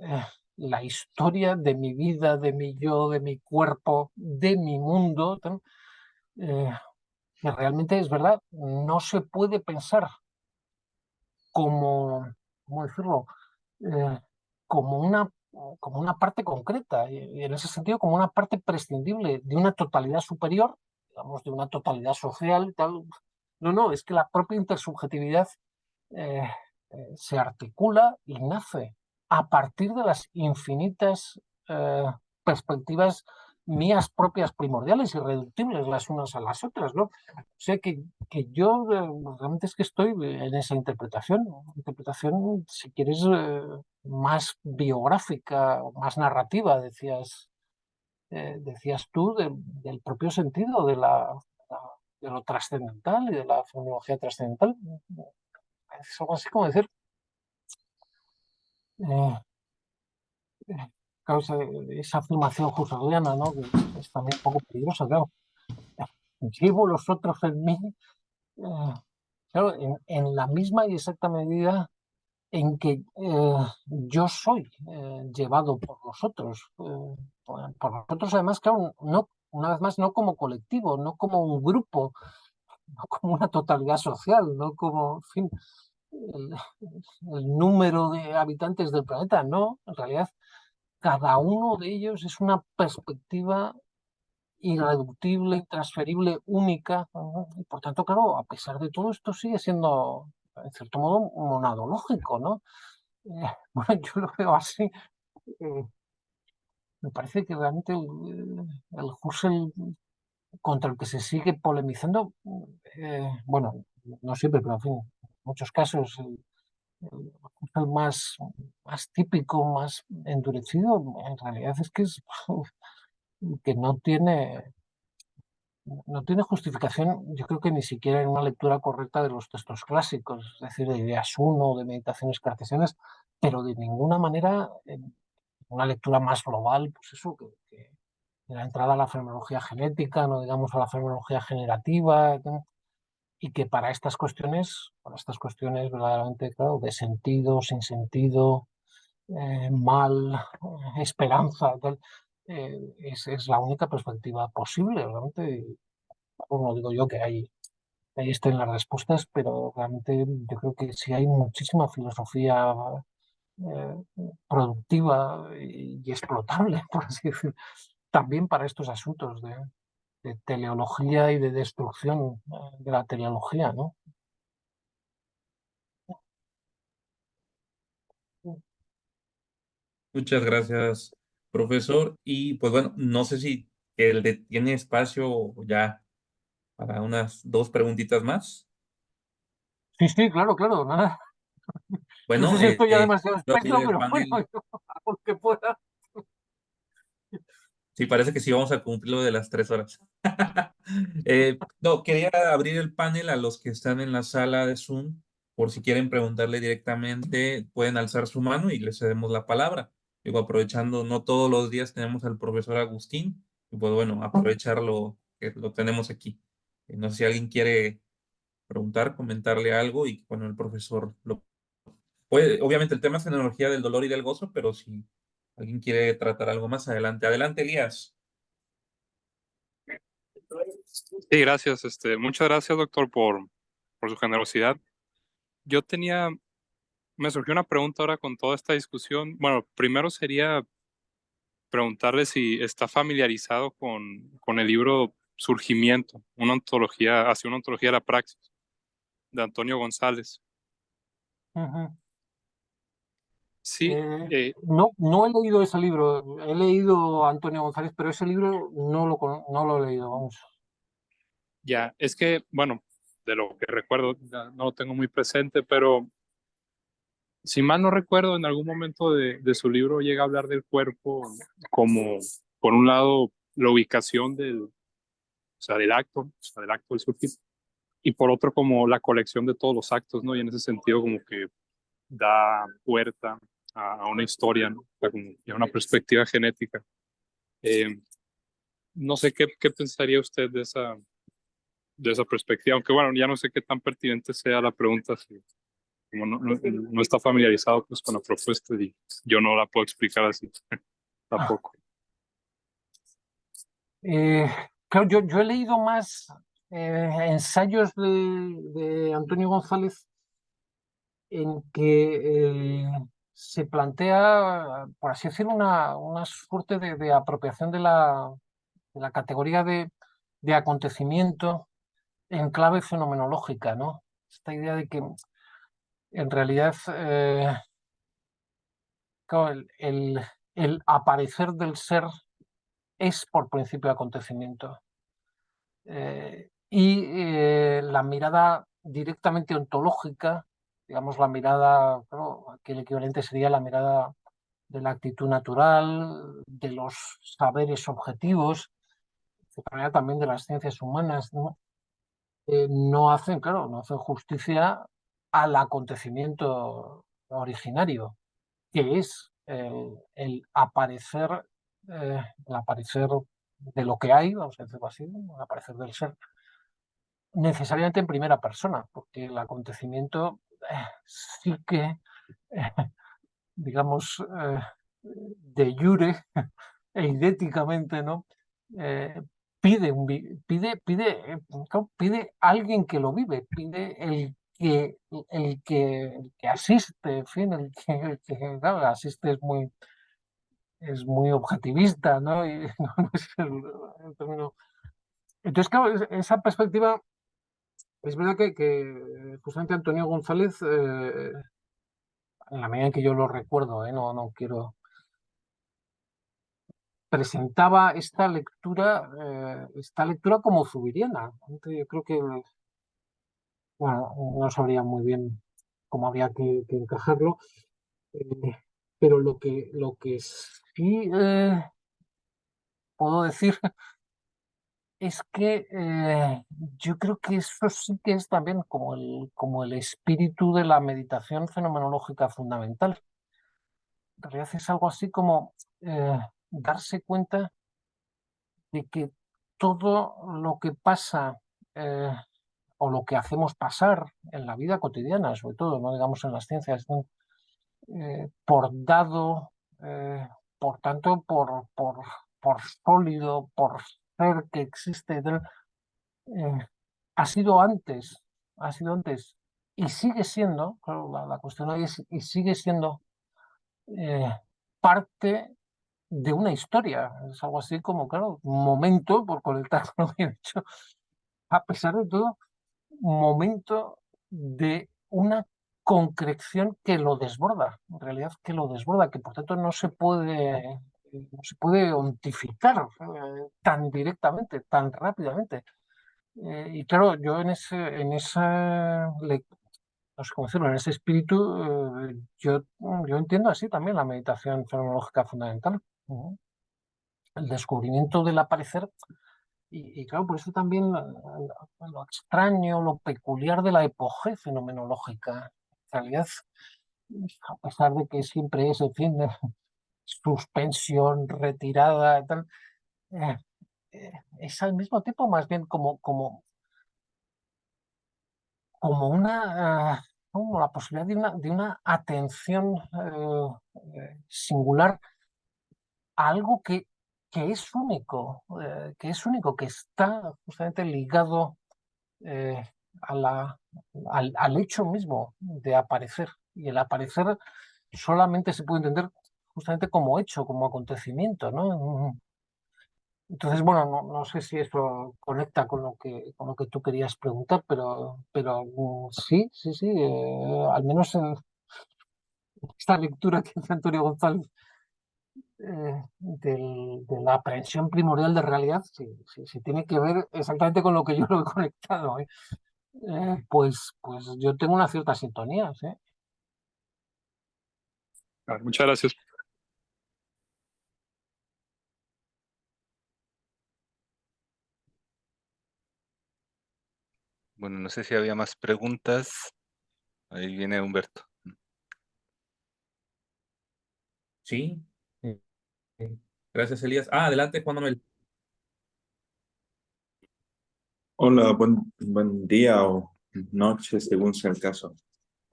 la historia de mi vida, de mi yo, de mi cuerpo, de mi mundo, eh, que realmente es verdad, no se puede pensar como, ¿cómo decirlo? Eh, como como una parte concreta, y en ese sentido como una parte prescindible de una totalidad superior, digamos, de una totalidad social y tal. No, es que la propia intersubjetividad eh, se articula y nace a partir de las infinitas eh, perspectivas mías propias primordiales, irreductibles las unas a las otras, ¿no? O sea que yo realmente es que estoy en esa interpretación, si quieres, más biográfica, más narrativa, decías tú, del propio sentido de lo trascendental y de la fenomenología trascendental. Es algo así como decir, eh, eh, claro, esa afirmación husserliana, ¿no? Que es también un poco peligrosa, claro. Llevo los otros en mí, claro, en la misma y exacta medida en que yo soy llevado por los otros. Por los otros, además, claro, no, una vez más, no como colectivo, no como un grupo, no como una totalidad social, no como, en fin, el, el número de habitantes del planeta, no, en realidad cada uno de ellos es una perspectiva irreductible, intransferible, única, ¿no? Y por tanto, claro, a pesar de todo esto sigue siendo, en cierto modo, monadológico, ¿no? Bueno, yo lo veo así. eh, Me parece que realmente el Husserl contra el que se sigue polemizando, bueno, no siempre, pero en fin, en muchos casos, el Husserl más típico, más endurecido, en realidad es que es que no tiene justificación, yo creo que ni siquiera en una lectura correcta de los textos clásicos, es decir, de ideas uno, de meditaciones cartesianas, pero de ninguna manera en una lectura más global, pues eso, que la entrada a la fenomenología genética, no digamos a la fenomenología generativa, ¿no? Y que para estas cuestiones verdaderamente, claro, de sentido, sin sentido, mal, esperanza, tal, es la única perspectiva posible, realmente. Y, bueno, no digo yo que ahí estén las respuestas, pero realmente yo creo que sí hay muchísima filosofía productiva y explotable, por así decir, también para estos asuntos de teleología y de destrucción de la teleología, ¿no? Muchas gracias, profesor. Y pues bueno, no sé si tiene espacio ya para unas dos preguntitas más. Sí, sí, claro, claro, nada. No sé Bueno, si estoy ya demasiado yo aquí espeso, en el pero bueno, panel, yo hago lo que pueda. sí parece que sí vamos a cumplir lo de las 3 horas. No, quería abrir el panel a los que están en la sala de Zoom, por si quieren preguntarle directamente, pueden alzar su mano y les cedemos la palabra. Digo, aprovechando, no todos los días tenemos al profesor Agustín, y pues bueno, aprovecharlo que lo tenemos aquí. No sé si alguien quiere preguntar, comentarle algo y bueno, el profesor lo puede. Obviamente el tema es energía del dolor y del gozo, pero si alguien quiere tratar algo más adelante. Adelante, Elías. Sí, gracias. Muchas gracias, doctor, por su generosidad. Yo me surgió una pregunta ahora con toda esta discusión. Bueno, primero sería preguntarle si está familiarizado con el libro Surgimiento, hacia una ontología de la praxis, de Antonio González. Ujú. Sí, No, no he leído ese libro, he leído a Antonio González, pero ese libro no lo he leído, vamos. ya, es que, bueno, de lo que recuerdo, ya no lo tengo muy presente, pero si mal no recuerdo, en algún momento de su libro llega a hablar del cuerpo como, por un lado, la ubicación del acto del surgir, y por otro, como la colección de todos los actos, ¿no? Y en ese sentido, como que da puerta a una historia, ¿no? O sea, como a una perspectiva genética. Eh, no sé qué pensaría usted de esa perspectiva, aunque bueno, ya no sé qué tan pertinente sea la pregunta, si como no está familiarizado pues, con la propuesta y yo no la puedo explicar así tampoco. Eh, claro, yo he leído más ensayos de Antonio González en que se plantea, por así decirlo, una suerte de apropiación de la categoría de acontecimiento en clave fenomenológica, ¿no? Esta idea de que en realidad claro, el aparecer del ser es por principio de acontecimiento. Y la mirada directamente ontológica, digamos la mirada, claro, que el equivalente sería la mirada de la actitud natural, de los saberes objetivos, de manera también de las ciencias humanas, ¿no? No hacen justicia al acontecimiento originario, que es el aparecer, el aparecer de lo que hay, vamos a decirlo así, el aparecer del ser, necesariamente en primera persona, porque el acontecimiento sí que, eh, digamos, de jure e idéticamente, ¿no? Eh, pide alguien que lo vive, pide el que asiste, en fin, claro, asiste es muy objetivista, ¿no? Y no es el término. Entonces, claro, esa perspectiva, es verdad que justamente Antonio González, en la medida en que yo lo recuerdo, no quiero, presentaba esta lectura como zubiriana. Yo creo que, bueno, no sabría muy bien cómo habría que encajarlo, eh, pero lo que sí puedo decir es que yo creo que eso sí que es también como el espíritu de la meditación fenomenológica fundamental. En realidad es algo así como darse cuenta de que todo lo que pasa o lo que hacemos pasar en la vida cotidiana, sobre todo, no digamos en las ciencias, ¿no? Por dado, por tanto, por sólido, por ser que existe, eh, ha sido antes, ha sido antes y sigue siendo, claro, la cuestión ahí es, y sigue siendo eh, parte de una historia. Es algo así como, claro, un momento, por conectar con lo que he dicho, a pesar de todo, momento de una concreción que lo desborda, en realidad que lo desborda, que por tanto no se puede ontificar tan directamente, tan rápidamente. Y claro, yo no sé cómo decirlo, en ese espíritu, yo entiendo así también la meditación fenomenológica fundamental. Ujú. El descubrimiento del aparecer. Y claro, por eso también lo extraño, lo peculiar de la epogé fenomenológica. En realidad, a pesar de que siempre es, en fin, suspensión, retirada, tal, eh, es al mismo tiempo más bien como la posibilidad de una atención singular a algo que está justamente ligado eh, al hecho mismo de aparecer. Y el aparecer solamente se puede entender justamente como hecho, como acontecimiento, ¿no? Entonces, bueno, no sé si eso conecta con lo que tú querías preguntar, pero sí, sí, sí, al menos en esta lectura que hace Antonio González de la aprehensión primordial de realidad, sí, sí, sí, tiene que ver exactamente con lo que yo lo he conectado, ¿eh? Pues yo tengo una cierta sintonía, ¿sí? Muchas gracias. Bueno, no sé si había más preguntas. Ahí viene Humberto. Sí. Gracias, Elías. Adelante, Juan Manuel. Hola, buen día o noche, según sea el caso.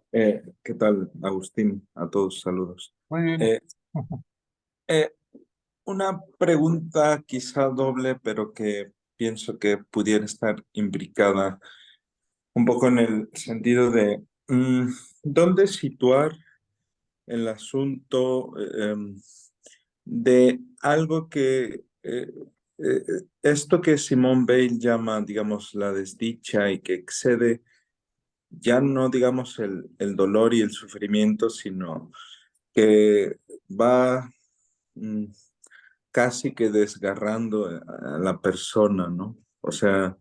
¿Qué tal, Agustín? A todos, saludos. Muy bien. Eh, eh, una pregunta quizá doble, pero que pienso que pudiera estar imbricada un poco en el sentido de ¿dónde situar el asunto de algo que esto que Simone Weil llama, digamos, la desdicha y que excede ya no digamos el dolor y el sufrimiento, sino que va mm, casi que desgarrando a la persona, ¿no? O sea,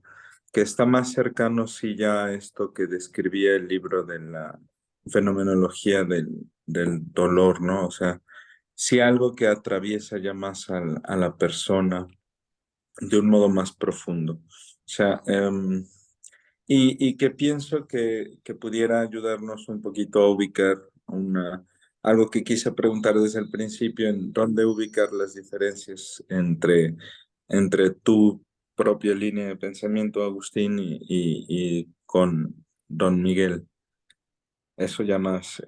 que está más cercano sí ya a esto que describía el libro de la fenomenología del dolor, ¿no? O sea, sí algo que atraviesa ya más a la persona de un modo más profundo. O sea, y que pienso que pudiera ayudarnos un poquito a ubicar algo que quise preguntar desde el principio, en dónde ubicar las diferencias entre tu propia línea de pensamiento, Agustín, y con Don Miguel. Eso ya más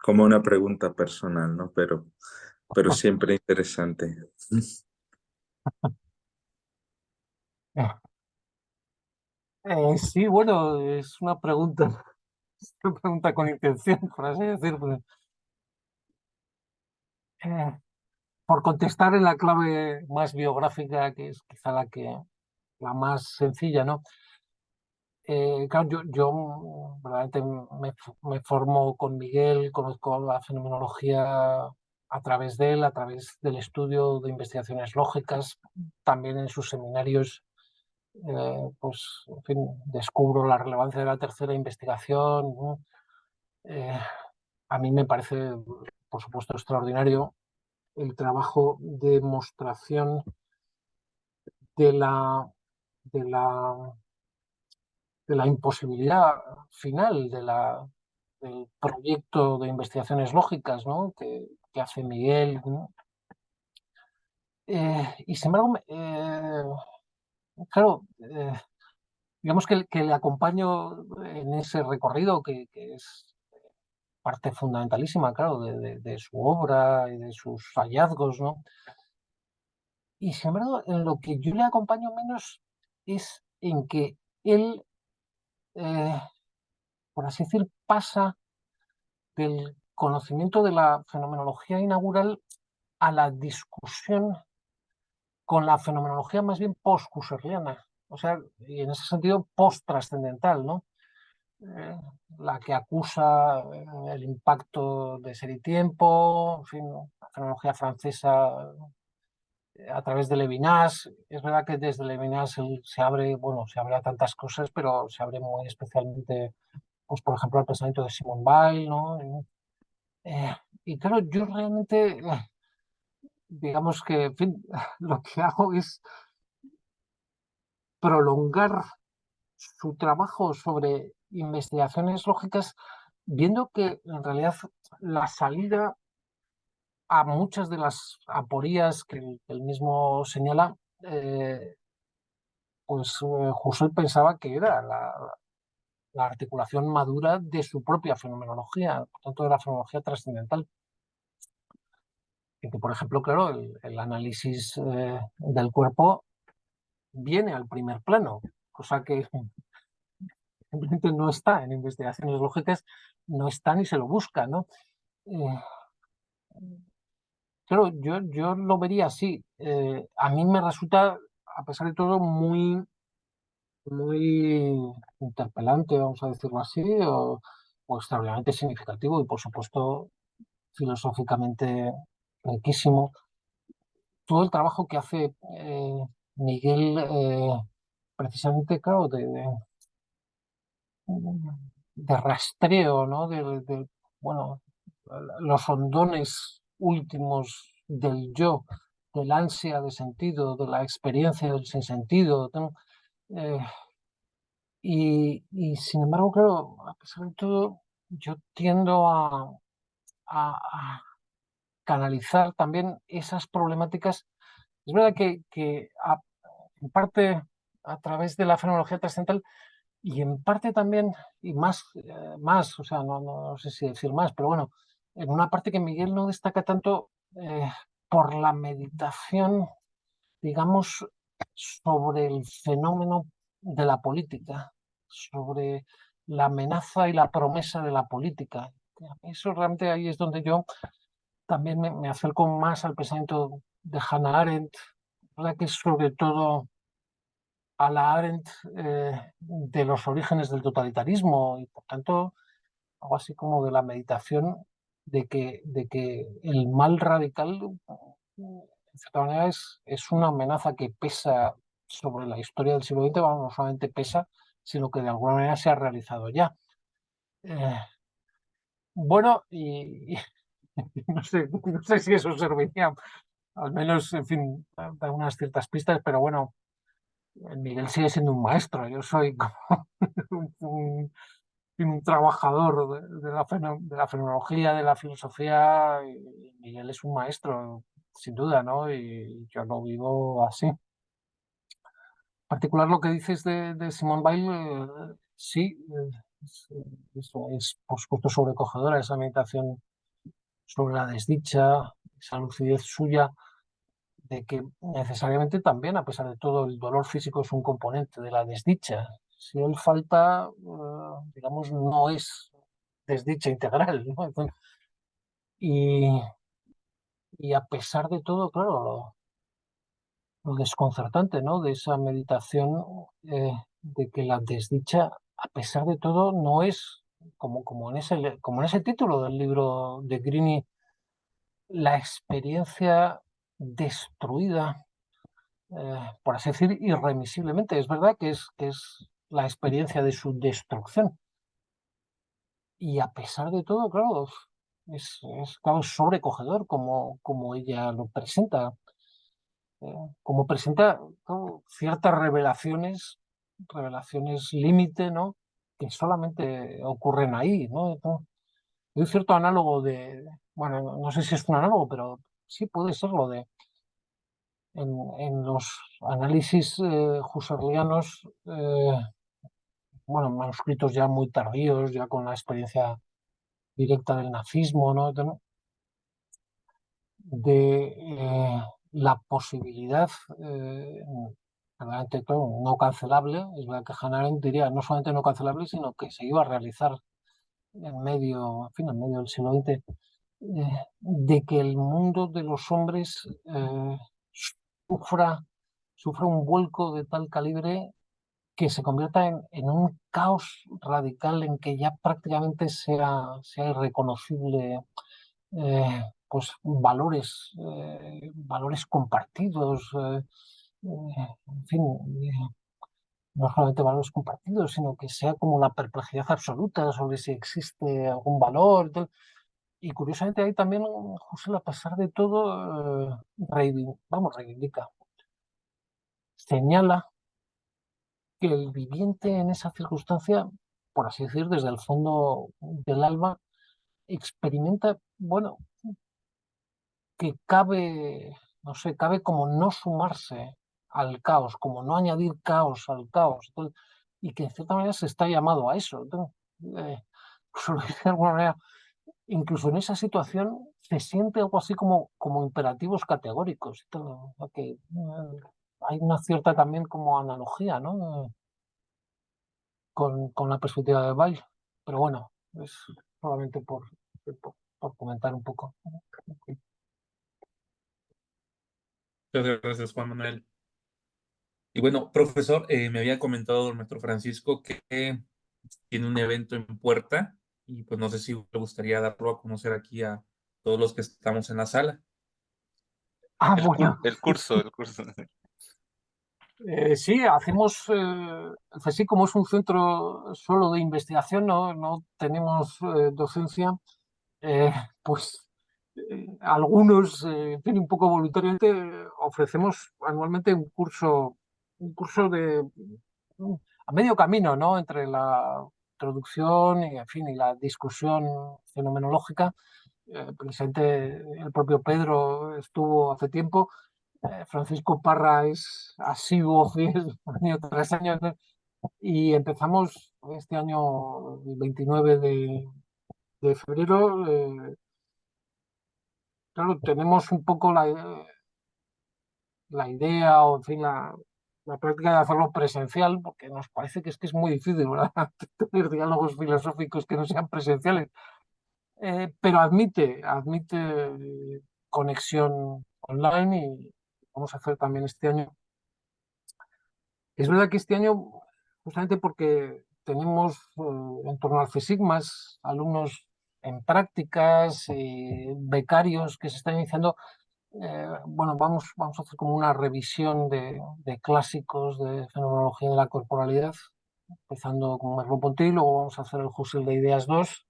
como una pregunta personal, ¿no? Pero siempre interesante. Sí, bueno, es una pregunta, es una pregunta con intención, por así decirlo. Eh, por contestar en la clave más biográfica, que es quizá la más sencilla, ¿no? Claro, yo verdaderamente me formo con Miguel, conozco la fenomenología a través de él, a través del estudio de investigaciones lógicas, también en sus seminarios, pues, en fin, descubro la relevancia de la tercera investigación, ¿no? Eh, a mí me parece, por supuesto, extraordinario el trabajo de demostración de de la, de la imposibilidad final del proyecto de investigaciones lógicas, ¿no? que hace Miguel, ¿no? Y sin embargo, claro, digamos que le acompaño en ese recorrido que es parte fundamentalísima, claro, de su obra y de sus hallazgos, ¿no? Y sin embargo, en lo que yo le acompaño menos es en que él, eh, por así decir, pasa del conocimiento de la fenomenología inaugural a la discusión con la fenomenología más bien post-husserliana, o sea, y en ese sentido post-trascendental, ¿no? Eh, la que acusa el impacto de ser y tiempo, en fin, la fenomenología francesa a través de Levinas. Es verdad que desde Levinas se abre, bueno, se abre a tantas cosas, pero se abre muy especialmente, pues por ejemplo, al pensamiento de Simone Weil, ¿no? Eh, y claro, yo realmente, digamos que, en fin, lo que hago es prolongar su trabajo sobre investigaciones lógicas, viendo que en realidad la salida a muchas de las aporías que él mismo señala, pues Husserl pensaba que era la articulación madura de su propia fenomenología, por tanto de la fenomenología trascendental. Y que, por ejemplo, claro, el análisis del cuerpo viene al primer plano, cosa que simplemente no está en investigaciones lógicas, no está ni se lo busca, ¿no? Eh, claro, yo lo vería así. A mí me resulta, a pesar de todo, muy interpelante, vamos a decirlo así, o extraordinariamente significativo y, por supuesto, filosóficamente riquísimo. Todo el trabajo que hace Miguel, precisamente, claro, de rastreo, ¿no? Bueno, los hondones últimos del yo, del ansia de sentido, de la experiencia del sinsentido, ¿no? Eh, y sin embargo, claro, a pesar de todo, yo tiendo a canalizar también esas problemáticas. Es verdad que en parte a través de la fenomenología trascendental y en parte también, y más, o sea, no sé si decir más, pero bueno, en una parte que Miguel no destaca tanto por la meditación, digamos, sobre el fenómeno de la política, sobre la amenaza y la promesa de la política. Eso realmente ahí es donde yo también me acerco más al pensamiento de Hannah Arendt, ¿verdad? Que es sobre todo a la Arendt de los orígenes del totalitarismo y por tanto algo así como de la meditación de que el mal radical en cierta manera es una amenaza que pesa sobre la historia del siglo XX, vamos, no solamente pesa, sino que de alguna manera se ha realizado ya. Eh, bueno, no sé si eso serviría, al menos, en fin, da unas ciertas pistas, pero bueno, Miguel sigue siendo un maestro, yo soy como un un trabajador de la fenomenología, de la filosofía, y Miguel es un maestro, sin duda, ¿no? Y yo lo vivo así. En particular lo que dices de Simone Weil, sí, es por supuesto sobrecogedora esa meditación sobre la desdicha, esa lucidez suya, de que necesariamente también, a pesar de todo, el dolor físico es un componente de la desdicha. Si él falta, digamos, no es desdicha integral, ¿no? Entonces, y, y a pesar de todo, claro, lo desconcertante, ¿no? De esa meditación, de que la desdicha, a pesar de todo, no es, como en ese título del libro de Grini, la experiencia destruida, por así decir, irremisiblemente. Es verdad que es la experiencia de su destrucción. Y a pesar de todo, claro, claro, sobrecogedor como ella lo presenta. Como presenta, claro, ciertas revelaciones límite, ¿no? Que solamente ocurren ahí, ¿no? Hay un cierto análogo bueno, no sé si es un análogo, pero sí puede serlo en los análisis husserlianos, bueno, manuscritos ya muy tardíos, ya con la experiencia directa del nazismo, ¿no? De la posibilidad, realmente, claro, no cancelable. Es verdad que Hannah Arendt diría no solamente no cancelable, sino que se iba a realizar en medio del siglo XX, de que el mundo de los hombres sufra, sufra un vuelco de tal calibre que se convierta en un caos radical en que ya prácticamente sea irreconocible, pues valores compartidos, en fin, no solamente valores compartidos, sino que sea como la perplejidad absoluta sobre si existe algún valor y tal. Y curiosamente ahí también Husserl, a pesar de todo, reivindica, señala que el viviente en esa circunstancia, por así decir, desde el fondo del alma, experimenta, bueno, que cabe, no sé, cabe como no sumarse al caos, como no añadir caos al caos, entonces, y que en cierta manera se está llamado a eso. Entonces, pues lo dice de alguna manera, incluso en esa situación se siente algo así como imperativos categóricos. Todo, que, hay una cierta también como analogía, ¿no? Con la perspectiva de Weil. Pero bueno, es solamente por comentar un poco. Muchas gracias, Juan Manuel. Y bueno, profesor, me había comentado don nuestro Francisco que tiene un evento en puerta y pues no sé si le gustaría darlo a conocer aquí a todos los que estamos en la sala. Ah, bueno, El curso, el curso. sí, hacemos, el CSIC, como es un centro solo de investigación, no tenemos docencia, eh, pues algunos, en fin, un poco voluntariamente, ofrecemos anualmente un curso a medio camino, ¿no? Entre la introducción y, en fin, y la discusión fenomenológica. Precisamente el propio Pedro estuvo hace tiempo. Francisco Parra es asiduo, fiel, año tras año, ¿no? Y empezamos este año, el 29 de febrero. Claro, tenemos un poco la idea, o en fin, la práctica de hacerlo presencial, porque nos parece que es muy difícil, ¿verdad? Tener diálogos filosóficos que no sean presenciales. Pero admite conexión online, y vamos a hacer también este año. Es verdad que este año, justamente porque tenemos en torno al CSIC más alumnos en prácticas, becarios que se están iniciando, bueno, vamos a hacer como una revisión de clásicos de fenomenología de la corporalidad, empezando con Merleau-Ponty, luego vamos a hacer el Husserl de Ideas 2,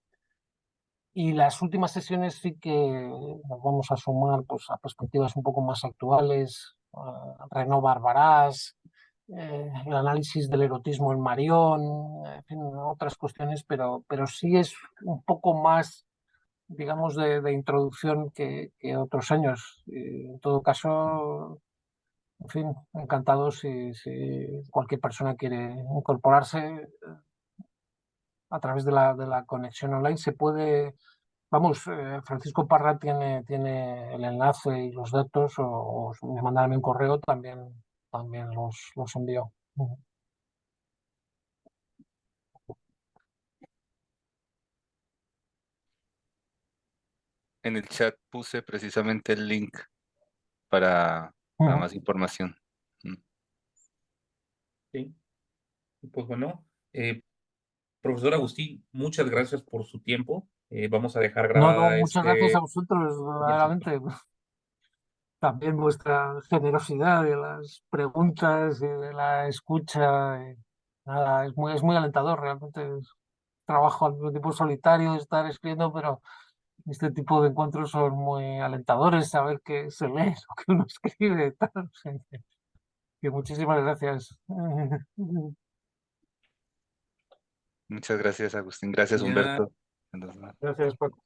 y las últimas sesiones sí que nos vamos a sumar, pues, a perspectivas un poco más actuales, Renaud Barbarás, el análisis del erotismo en Marión, en fin, otras cuestiones, pero sí es un poco más, digamos, de introducción que otros años. En todo caso, en fin, encantado si cualquier persona quiere incorporarse a través de la conexión online. Se puede, vamos, Francisco Parra tiene el enlace y los datos, o me mandarme un correo, también los envío. En el chat puse precisamente el link para más información. Sí. Y pues bueno, profesor Agustín, muchas gracias por su tiempo. Vamos a dejar No, no, grabada muchas gracias a este... vosotros, Ya se- verdaderamente. También vuestra generosidad de las preguntas y de la escucha. Nada, es muy alentador, realmente. Es trabajo al mismo tiempo solitario, estar escribiendo, pero este tipo de encuentros son muy alentadores, saber que se lee lo que uno escribe y tal. O sea, que muchísimas gracias. Muchas gracias, Agustín. Gracias, Ya Humberto. Gracias, Paco.